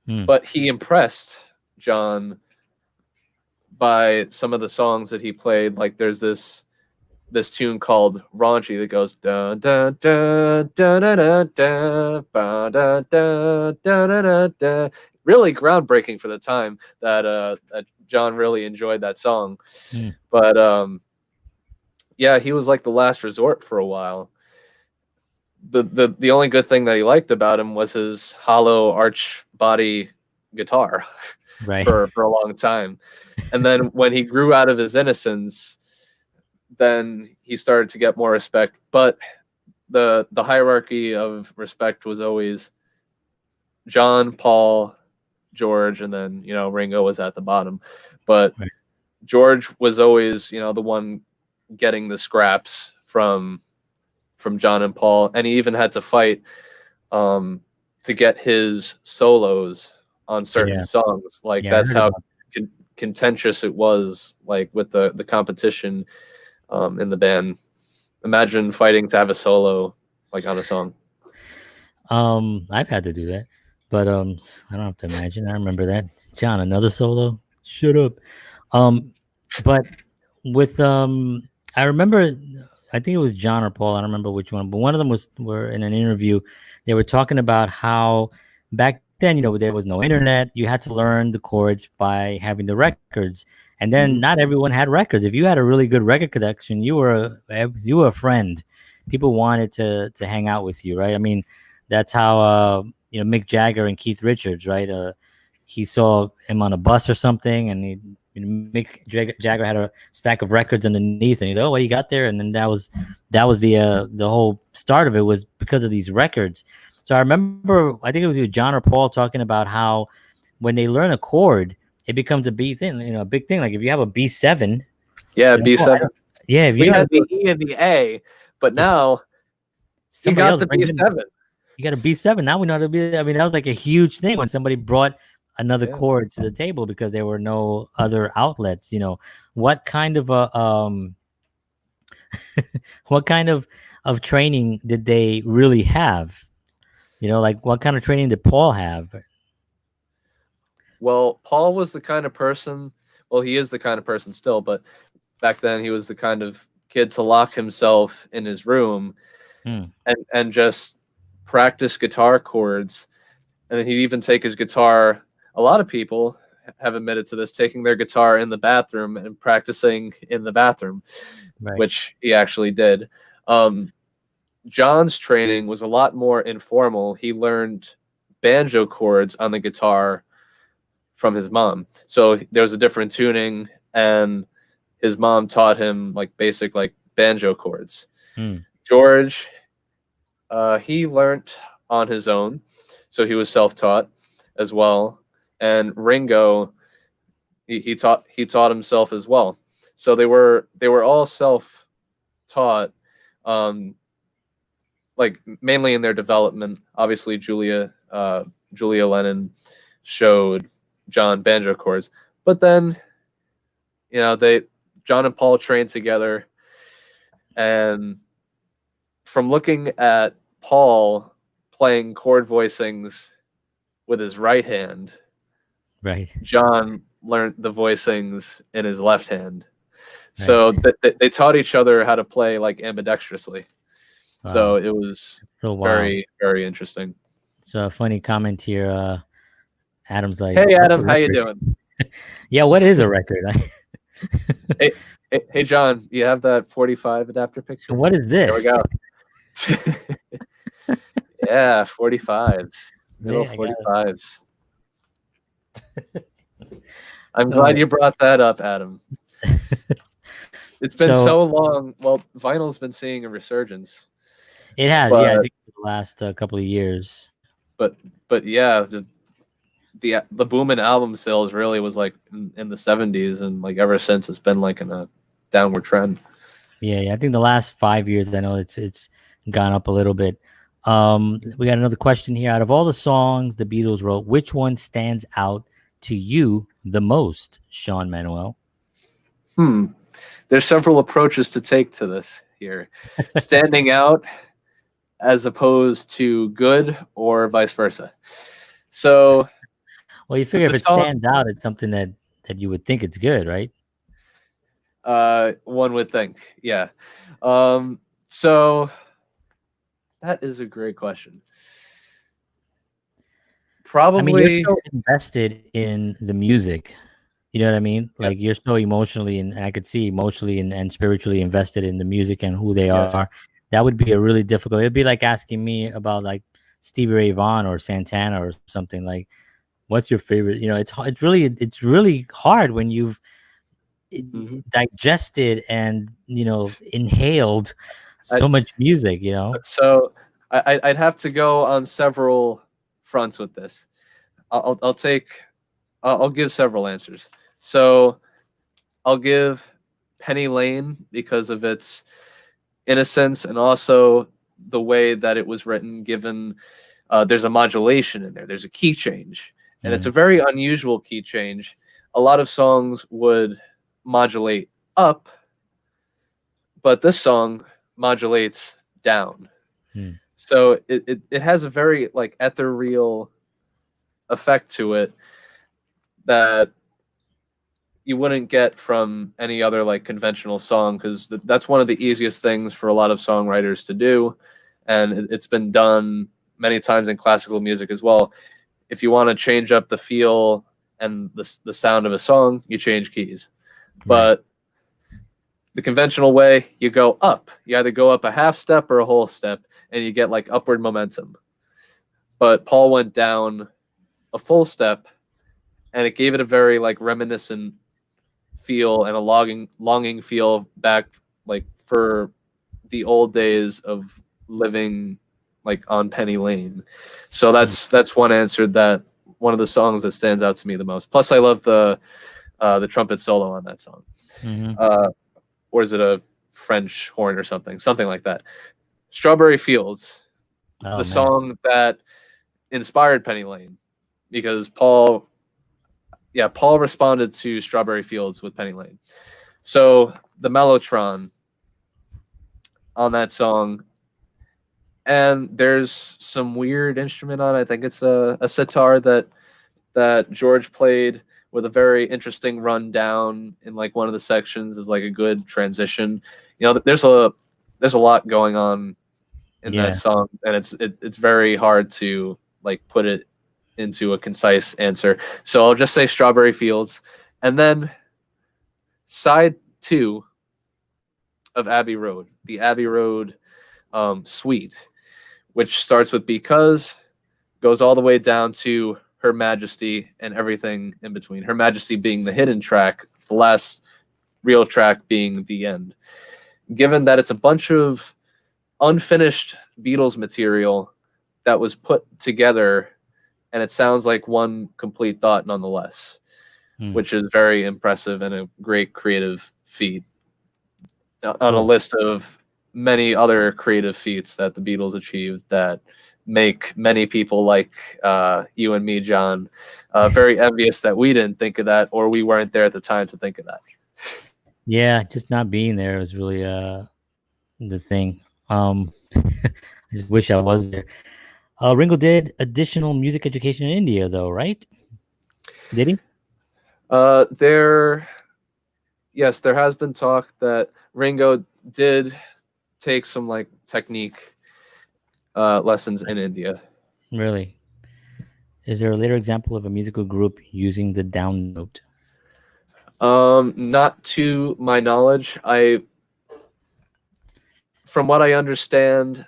Mm. but he impressed John by some of the songs that he played. Like there's this tune called Raunchy that goes da da da da da da da ba da da da da da da. Really groundbreaking for the time that John really enjoyed that song. Mm. But yeah, he was like the last resort for a while. The only good thing that he liked about him was his hollow arch body guitar Right. for a long time. And then when he grew out of his innocence, then he started to get more respect. But the hierarchy of respect was always John, Paul, George, and then Ringo was at the bottom. But Right. George was always the one getting the scraps from John and Paul, and he even had to fight to get his solos on certain Yeah. songs. Like Yeah, I that's heard how about contentious it was, like with the competition in the band. Imagine fighting to have a solo like on a song. I've had to do that, but I don't have to imagine. I remember that. John, another solo. Shut up. Um, but with I remember. I think it was John or Paul. I don't remember which one, but one of them were in an interview. They were talking about how back then, there was no internet. You had to learn the chords by having the records, and then Mm-hmm. not everyone had records. If you had a really good record collection, you were a friend. People wanted to hang out with you, right? I mean, that's how Mick Jagger and Keith Richards, right? He saw him on a bus or something, and Jagger had a stack of records underneath, and he's like, "Oh, what you got there?" And then that was the whole start of it, was because of these records. So I remember, I think it was either John or Paul talking about how when they learn a chord, it becomes a B thing, a big thing. Like if you have a B7, Yeah, you're like, oh, B7. yeah, if you We know how to had do the it, E and the A, but yeah, now you somebody got else the brings in. B7. You got a B7. Now we know how to be. I mean, that was like a huge thing when somebody brought another Yeah. chord to the table because there were no other outlets. What kind of a what kind of training did they really have? Like what kind of training did Paul have? Well, Paul was the kind of person, well, he is the kind of person still, but back then he was the kind of kid to lock himself in his room Hmm. and just practice guitar chords. And then he'd even take his guitar. A lot of people have admitted to this, taking their guitar in the bathroom and practicing in the bathroom, Right. which he actually did. John's training was a lot more informal. He learned banjo chords on the guitar from his mom. So there was a different tuning, and his mom taught him like basic like banjo chords. Hmm. George, he learned on his own, so he was self-taught as well. And Ringo, he taught himself as well. So they were all self-taught, like mainly in their development. Obviously, Julia Lennon showed John banjo chords, but then John and Paul trained together, and from looking at Paul playing chord voicings with his right hand, Right. John learned the voicings in his left hand. Right. So they taught each other how to play like ambidextrously. So Wow. it was So wild. very, very interesting. So a funny comment here. Adam's like, Hey "What's a Adam, how you record?" doing? Yeah, what is a record? Hey, hey John, you have that 45 adapter picture? What is There we this? go. Yeah, 45s. Good Yeah, old I got 45s. I'm it. All glad right. you brought that up, Adam. It's been So so long. Well, vinyl's been seeing a resurgence, it has, yeah. I but think for the last couple of years. but but yeah, the boom in album sales really was like in the 70s, and like ever since it's been like in a downward trend. Yeah, I think the last 5 years, I know it's gone up a little bit. We got another question here. Out of all the songs the Beatles wrote, which one stands out to you the most, Sean Manuel? There's several approaches to take to this here. Standing out as opposed to good, or vice versa. So Well, you figure if the it song, stands out, it's something that you would think it's good, right? one would think, yeah. So that is a great question. I mean, you're Probably, so invested in the music. You know what I mean? yep, Like you're so emotionally, and I could see emotionally and spiritually invested in the music and who they yes. are. That would be a really difficult. It'd be like asking me about like Stevie Ray Vaughan or Santana or something. Like, what's your favorite? It's really hard when you've Hmm. digested and inhaled I, so much music. so I'd have to go on several fronts with this. I'll take I'll give several answers. So I'll give Penny Lane because of its innocence and also the way that it was written, given There's a modulation in there. There's a key change, and it's a very unusual key change. A lot of songs would modulate up, but this song modulates down. So it has a very like ethereal effect to it that you wouldn't get from any other like conventional song, because that's one of the easiest things for a lot of songwriters to do, and it's been done many times in classical music as well. If you want to change up the feel and the sound of a song, you change keys. But the conventional way, you go up. You either go up a half step or a whole step, and you get like upward momentum. But Paul went down a full step, and it gave it a very like reminiscent feel and a longing feel back like for the old days of living like on Penny Lane. So that's one answer, that one of the songs that stands out to me the most. Plus I love the trumpet solo on that song. Or is it a French horn or something like that? Strawberry Fields, the song that inspired Penny Lane, because Paul responded to Strawberry Fields with Penny Lane. So the mellotron on that song, and there's some weird instrument on it. I think it's a sitar that George played with a very interesting rundown in like one of the sections is like a good transition. You know, there's a lot going on in that song, and it's very hard to like put it into a concise answer. So I'll just say Strawberry Fields. And then side 2 of Abbey Road, the Abbey Road suite, which starts with Because, goes all the way down to Her Majesty and everything in between. Her Majesty being the hidden track, the last real track being the end. Given that it's a bunch of unfinished Beatles material that was put together, and it sounds like one complete thought nonetheless, which is very impressive and a great creative feat on a list of many other creative feats that the Beatles achieved that make many people like you and me, John, very envious that we didn't think of that, or we weren't there at the time to think of that. Yeah, just not being there was really the thing. I just wish I was there. Ringo did additional music education in India, though, right? Did he? There has been talk that Ringo did take some like technique lessons in India. Really? Is there a later example of a musical group using the down note? Not to my knowledge. From what I understand,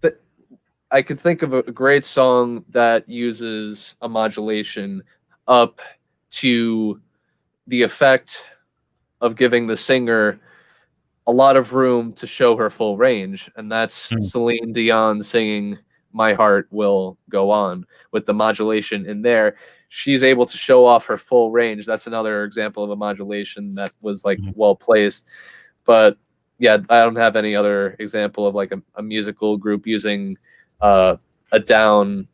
that I could think of a great song that uses a modulation up to the effect of giving the singer a lot of room to show her full range, and that's Celine Dion singing My Heart Will Go On. With the modulation in there, she's able to show off her full range. That's another example of a modulation that was like well placed. But yeah, I don't have any other example of like a musical group using a down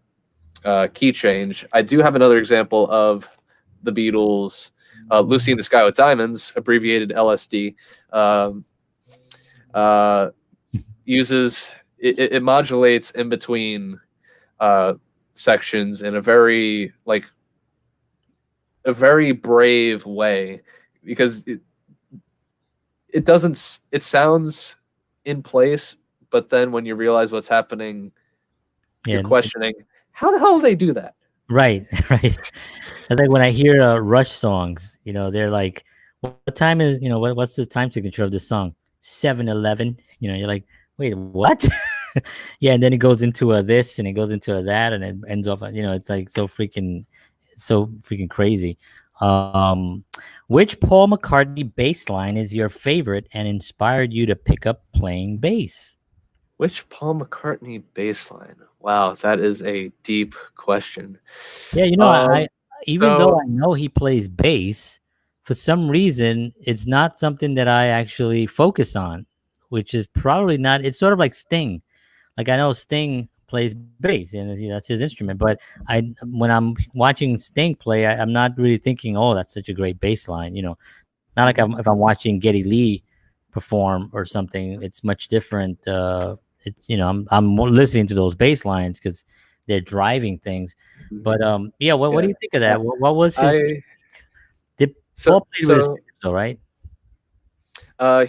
key change. I do have another example of the Beatles, Lucy in the Sky with Diamonds, abbreviated LSD, uses it modulates in between sections in a very brave way, because it sounds in place, but then when you realize what's happening, you're questioning how the hell do they do that? Right. I think when I hear Rush songs, they're like, what time is, what's the time signature of this song? 7:11. You're like, wait, what? Yeah, and then it goes into this and it goes into that, and it ends off, it's like so freaking crazy. Which Paul McCartney bass line is your favorite and inspired you to pick up playing bass? Which Paul McCartney bass line? Wow, that is a deep question. Yeah, though I know he plays bass, for some reason, it's not something that I actually focus on, which is probably not. It's sort of like Sting. Like I know Sting plays bass, and that's his instrument. But when I'm watching Sting play, I'm not really thinking, oh, that's such a great bass line. Not like if I'm watching Geddy Lee perform or something. It's much different. It's I'm more listening to those bass lines because they're driving things. But yeah, what do Yeah. you think of that? What was his? I Did so Paul played with his so fingers, though, right?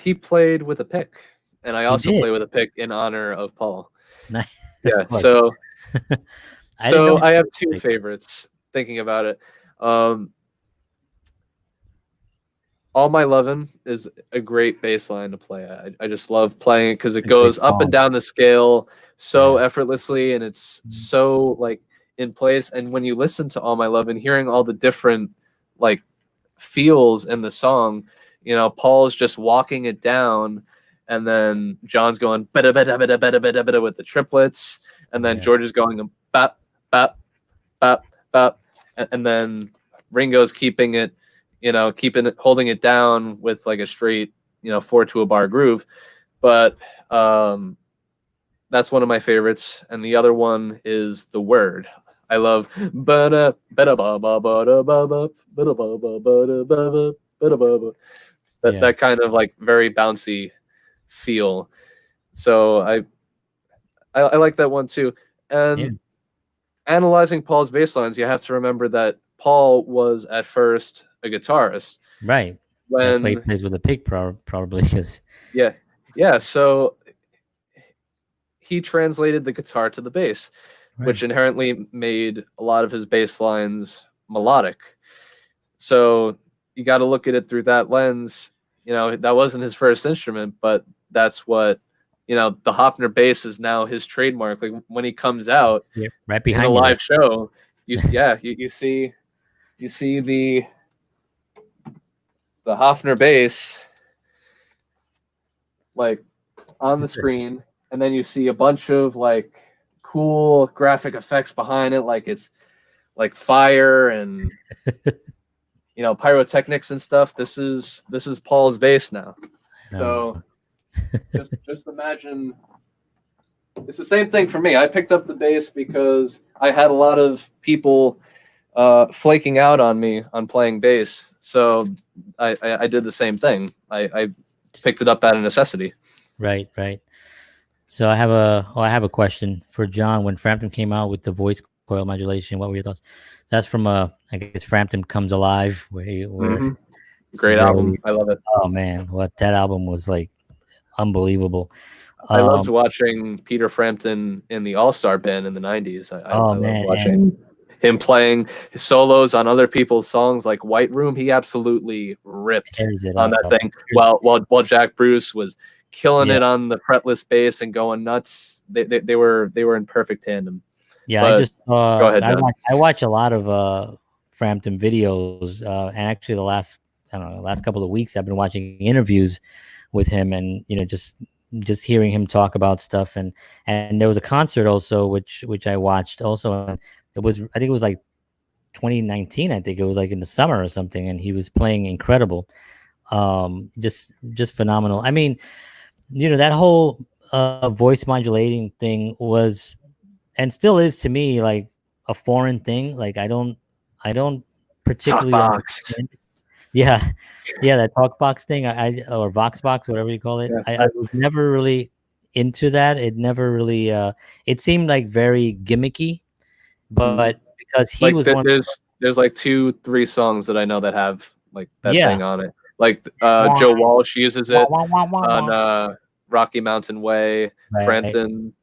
he played with a pick, and I He also did. play with a pick in honor of Paul. Nice. Of Yeah. course. I didn't know So he I have played two with favorites. Thinking about it, um, All My Lovin' is a great bass line to play. I just love playing it because it a great goes up and song. down the scale so Yeah. effortlessly, and it's so like in place. And when you listen to All My Lovin', hearing all the different like feels in the song, Paul's just walking it down, and then John's going bada bada bada bada bada bada with the triplets, and then Yeah. George is going bap bap bap bap, and then Ringo's keeping it, holding it down with like a straight, 4/2 bar groove. But that's one of my favorites. And the other one is The Word. I love that Yeah. that kind of like very bouncy feel. So I like that one too. Yeah. And analyzing Paul's bass lines, you have to remember that Paul was at first a guitarist. Right. That's why he When plays with a pick, probably because. Yeah, yeah. So he translated the guitar to the bass, which Right. inherently made a lot of his bass lines melodic. So you got to look at it through that lens. That wasn't his first instrument, but that's what the Hofner bass is now his trademark. Like when he comes out Yeah, right in a behind you there. live show, you see the Hofner bass like on the screen, and then you see a bunch of like cool graphic effects behind it, like it's like fire and pyrotechnics and stuff. This is Paul's bass now. No. So just imagine it's the same thing for me. I picked up the bass because I had a lot of people flaking out on me on playing bass. So I did the same thing. I picked it up out of necessity. Right. Right. So I have a question for John. When Frampton came out with the voice coil modulation, what were your thoughts? That's from I guess Frampton Comes Alive, where Mm-hmm. it's Great very. album. I love it. Oh man, what that album was like, unbelievable. I loved Um, watching Peter Frampton in the All Star Band in the '90s. I oh loved man, and watching him playing his solos on other people's songs like White Room. He absolutely ripped tears it on that up. thing. While Jack Bruce was killing Yeah, it on the fretless bass and going nuts. They were in perfect tandem. yeah. I But just go ahead, John. I watch a lot of Frampton videos, and actually the last I don't know the last couple of weeks I've been watching interviews with him, and just hearing him talk about stuff, and there was a concert also which I watched also, and I think it was like 2019. I think it was like in the summer or something, and he was playing incredible, just phenomenal. I mean, that whole voice modulating thing was and still is to me like a foreign thing. Like I don't particularly Talkbox. understand. Yeah, yeah, that talk box thing, or Vox box, whatever you call it. Yeah. I was never really into that. It never really. It seemed like very gimmicky, but because he Like was one. there's like 2-3 songs that I know that have like that Yeah, thing on it. Like wah, Joe Walsh uses wah, it wah, wah, wah, on wah. Rocky Mountain Way. Right. Frampton,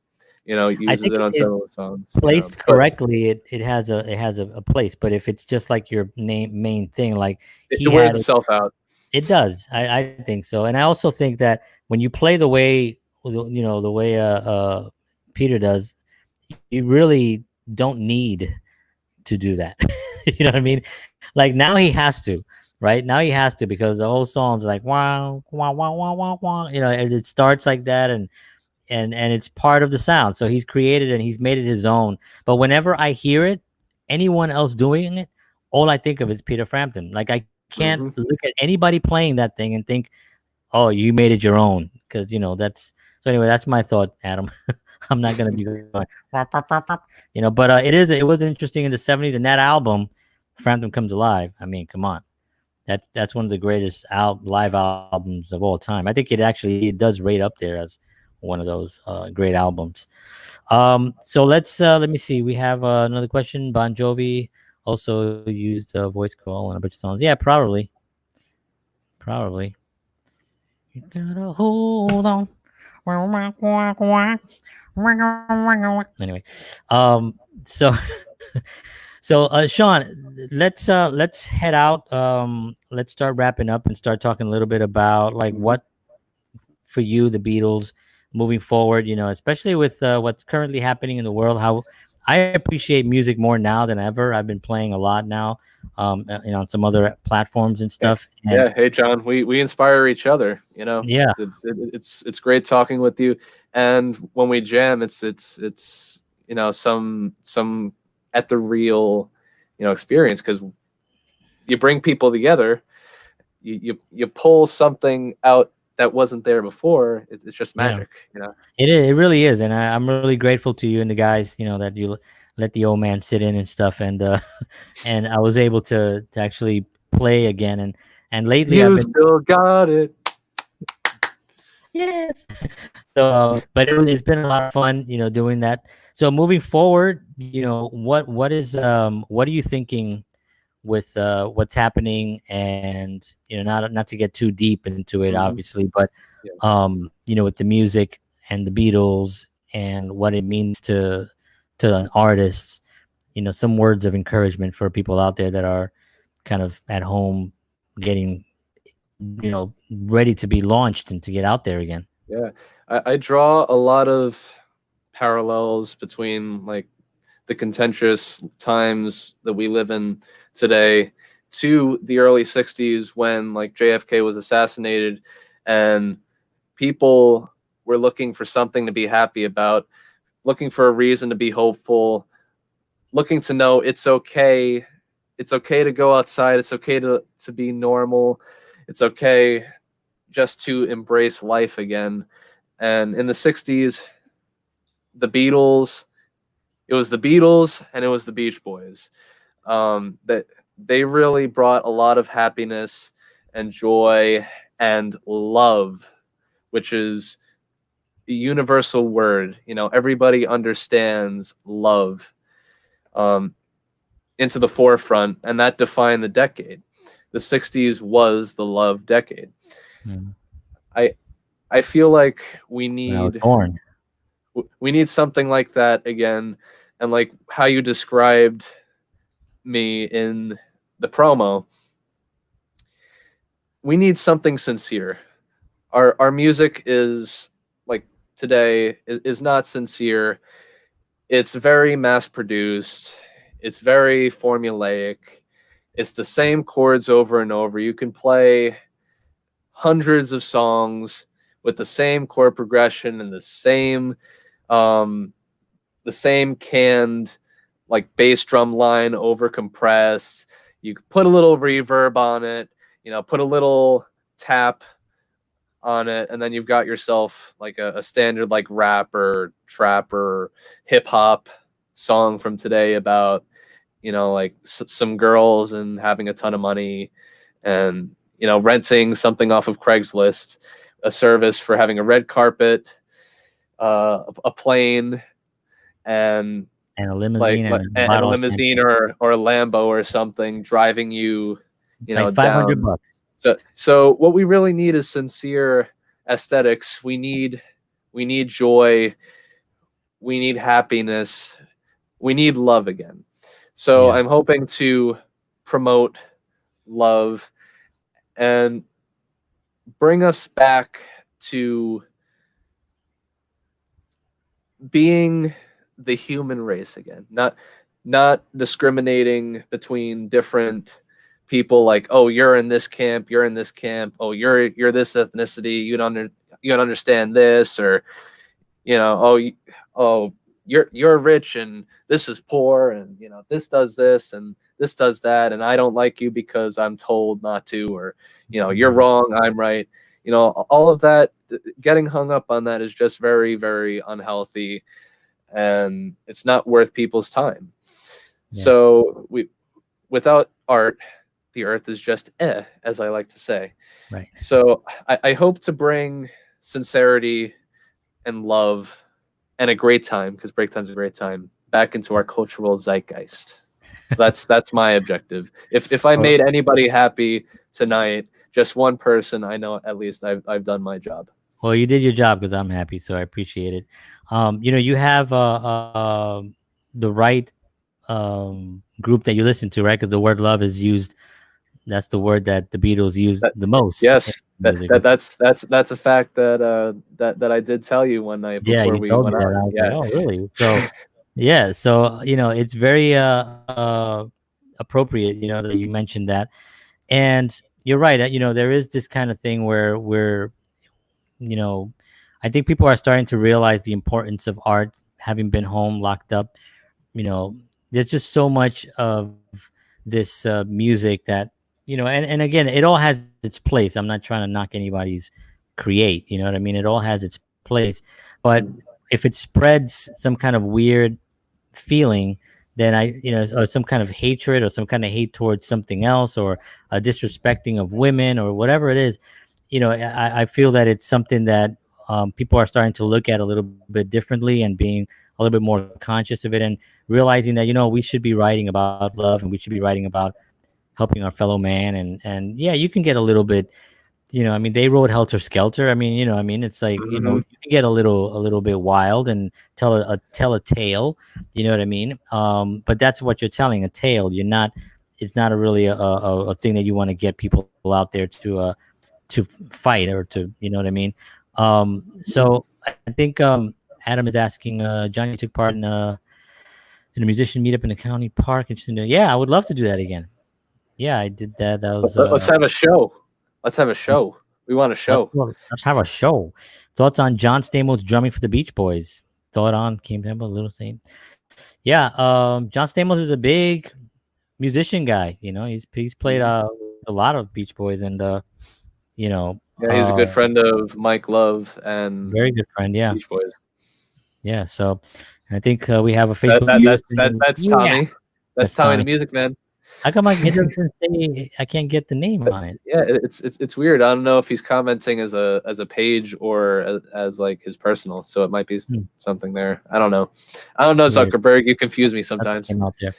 I uses think it on if several songs. placed But correctly, it has a place. But if it's just like your main thing, like it he wears had it, itself out. it does. I think so, and I also think that when you play the way the way Peter does, you really don't need to do that. You know what I mean? Like now he has to, right? Now he has to because the whole song's like wow, wow, wow, wow, wow, wow. And it starts like that, and it's part of the sound. So he's created and he's made it his own. But whenever I hear it, anyone else doing it, all I think of is Peter Frampton. Like I can't Hmm. look at anybody playing that thing and think, "Oh, you made it your own," because that's. So anyway, that's my thought, Adam. I'm not gonna be going, "Wop, wop, wop, wop," But it was interesting in the '70s, and that album, Phantom Comes Alive. I mean, come on, that's one of the greatest live albums of all time. I think it does rate up there as one of those great albums. So let me see. We have another question. Bon Jovi also used a voice call on a bunch of songs. Yeah, probably. You gotta hold on. Anyway, so Sean, let's head out. Let's start wrapping up and start talking a little bit about like Mhm. what for you the Beatles moving forward. Especially with what's currently happening in the world. How I appreciate music more now than ever. I've been playing a lot now, on some other platforms and Yeah, stuff. And yeah. Hey, John, we inspire each other. yeah, It's great talking with you, and when we jam, it's some at the real experience because you bring people together, you pull something out that wasn't there before. It's just yeah. magic. It really is, and I'm really grateful to you and the guys, that you let the old man sit in and stuff, and and I was able to actually play again, and lately I've You been still got it. yes. So, but it's been a lot of fun, doing that. So moving forward, what are you thinking with what's happening, and not to get too deep into it, Hmm. obviously, but Yeah. with the music and the Beatles and what it means to an artist, some words of encouragement for people out there that are kind of at home getting ready to be launched and to get out there again. Yeah. I draw a lot of parallels between like the contentious times that we live in today to the early 60s when like JFK was assassinated and people were looking for something to be happy about, looking for a reason to be hopeful, looking to know it's okay to go outside, it's okay to be normal, it's okay just to embrace life again. And in the 60s, the Beatles, it was the Beatles and it was the Beach Boys. That they really brought a lot of happiness and joy and love, which is a universal word. Everybody understands love, um, into the forefront, and that defined the decade. The 60s was the love decade. Mm. I I feel like When I was born. we need something like that again, and like how you described me in the promo, we need something sincere. Our music is like today is not sincere. It's very mass produced. It's very formulaic. It's the same chords over and over. You can play hundreds of songs with the same chord progression and um the same canned like bass drum line over compressed. You put a little reverb on it, put a little tap on it, and then you've got yourself like a standard like rap or trap or hip hop song from today about like some girls and having a ton of money and renting something off of Craigslist, a service for having a red carpet, a plane, and And a like limousine and a and a bottle of limousine champagne. or a Lambo or something driving you, It's like 500 down. bucks. So what we really need is sincere aesthetics. We need joy. We need happiness. We need love again. So Yeah. I'm hoping to promote love and bring us back to being the human race again. Not discriminating between different people like, oh, you're in this camp, you're in this camp, oh, you're this ethnicity, you don't understand this, or oh, oh, you're rich and this is poor, and this does this and this does that, and I don't like you because I'm told not to, or you're Mhm. wrong, I'm right. all of that, getting hung up on that is just very, very unhealthy, and it's not worth people's time. Yeah. So without art, the earth is just as I like to say. Right. So I hope to bring sincerity and love and a great time, because break time's a great time, back into our cultural zeitgeist. So that's my objective. If I Well, made anybody happy tonight, just one person, I know at least I've done my job. well, you did your job because I'm happy, so I appreciate it. You have the right group that you listen to, right? Because the word love is used. That's the word that the Beatles use That the most in yes, music. that's a fact that I did tell you one night Yeah, before you we told me went that. on. I was like, Yeah. oh, really? So, yeah. So, it's very appropriate, that you mentioned that. And you're right. There is this kind of thing where you know, I think people are starting to realize the importance of art, having been home locked up. you know there's just so much of this music that and again, it all has its place. I'm not trying to knock anybody's create, you know what I mean? It all has its place, but if it spreads some kind of weird feeling, then or some kind of hatred or some kind of hate towards something else, or a disrespecting of women or whatever it is, I feel that it's something that people are starting to look at a little bit differently, and being a little bit more conscious of it, and realizing that we should be writing about love, and we should be writing about helping our fellow man. And yeah, you can get a little bit, I mean, they wrote Helter Skelter. I mean, it's like, Hmm. you can get a little bit wild and tell a tale. You know what I mean? But that's what you're telling, a tale. You're not. It's not a really a thing that you want to get people out there to fight, or to, you know what I mean? So I think Adam is asking, Johnny took part in a musician meetup in the county park. Interesting. Yeah, I would love to do that again. Yeah, I did that. That was Let's have a show. Let's have a show. We want a show. let's have a show. Thoughts on John Stamos drumming for the Beach Boys? Thought on Kim Temple, Little Saint. Yeah, John Stamos is a big musician guy. He's played with a lot of Beach Boys, and you know, Yeah, he's a uh, good friend of Mike Love and very good friend. Yeah, Beach Boys. yeah. So I think we have a That, Facebook that user. that's Yeah, Tommy. That's that's Tommy the Tony. Music Man. How come it doesn't say? I can't get the name on it. Yeah, it's weird. I don't know if he's commenting as a page or as like his personal. So it might be Hmm. something there. I don't know. I don't know, It's weird. Zuckerberg. You confuse me Nothing sometimes. came out there.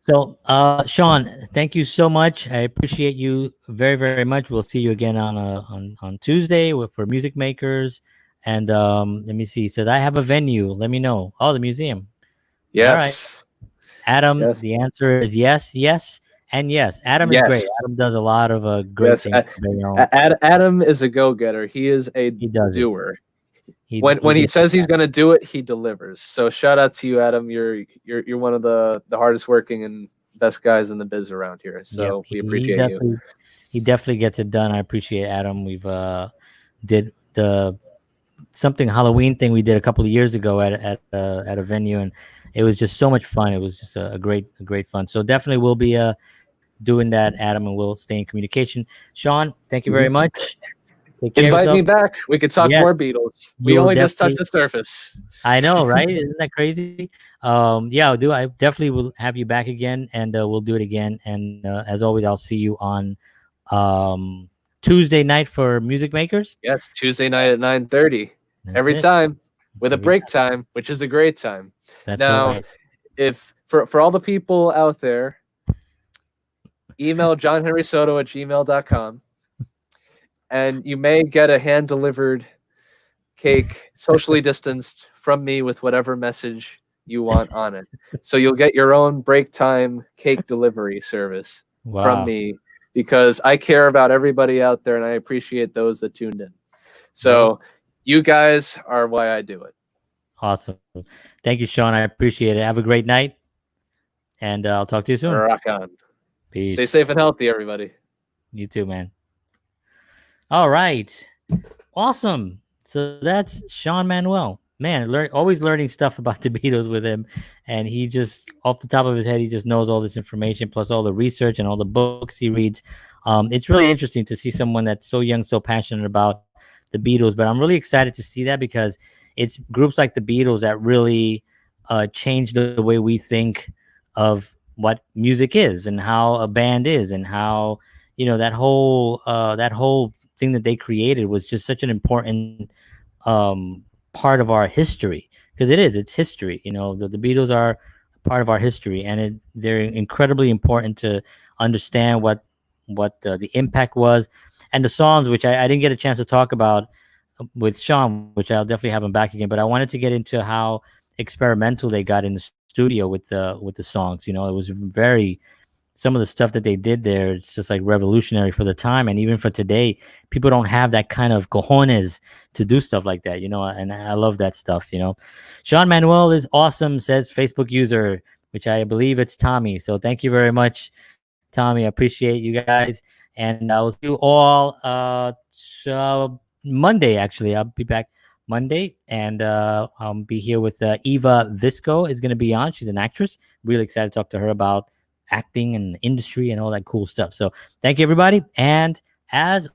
So, Sean, thank you so much. I appreciate you very, very much. We'll see you again on Tuesday for Music Makers. And let me see. He says, I have a venue. Let me know. Oh, the museum. All right. Yes. Adam, Yes. the answer is yes, yes, and yes. Adam is great. Yes. Adam does a lot of great Yes. things on very own. Adam is a go-getter. He is a He does it. doer. He When he gets it says he's done. going to do it, he delivers. So shout out to you, Adam. You're one of the hardest working and best guys in the biz around here. Yep. So we He appreciate you. definitely gets it done. I appreciate Adam. We've did the something Halloween thing we did a couple of years ago at a venue, and it was just so much fun. It was just a great fun. So definitely we'll be doing that, Adam, and we'll stay in communication. Sean, thank you very Mhm. much. Take care of Invite yourself. me back. We could talk Yeah, more Beatles. you We will only just touched definitely. the surface. I know, right? Isn't that crazy? Yeah, I'll do. I definitely will have you back again, and we'll do it again. And as always, I'll see you on um, Tuesday night for Music Makers. Yes, Tuesday night at 9:30. That's Every it. time with a Every break time, which is a great time. That's Now, right. if for all the people out there, email johnhenrysoto@gmail.com, and you may get a hand delivered cake, socially distanced from me, with whatever message you want on it. So you'll get your own break time cake delivery service from Wow. me, because I care about everybody out there and I appreciate those that tuned in. Well, So you guys are why I do it. awesome. Thank you, Sean. I appreciate it. Have a great night, and I'll talk to you soon. Rock on. Stay Peace. safe and healthy, everybody. You too, man. All right. Awesome. So that's Sean Manuel. Man, always learning stuff about the Beatles with him. And he just, off the top of his head, he just knows all this information, plus all the research and all the books he reads It's really interesting to see someone that's so young, so passionate about the Beatles. But I'm really excited to see that because it's groups like the Beatles that really change the way we think of what music is and how a band is and how that whole thing that they created was just such an important part of our history, because it's history. The Beatles are part of our history, and they're incredibly important to understand what the impact was, and the songs, which I didn't get a chance to talk about with Sean, which I'll definitely have him back again. But I wanted to get into how experimental they got in the studio with the songs. It was very, some of the stuff that they did there, it's just like revolutionary for the time, and even for today. People don't have that kind of cojones to do stuff like that, and I love that stuff. Sean Manuel is awesome, says Facebook user, which I believe it's Tommy. So thank you very much, Tommy. I appreciate you guys, and I will see you all Monday. Actually, I'll be back Monday, and I'll be here with Eva Visco is going to be on. She's an actress. Really excited to talk to her about acting and industry and all that cool stuff. So thank you, everybody. And as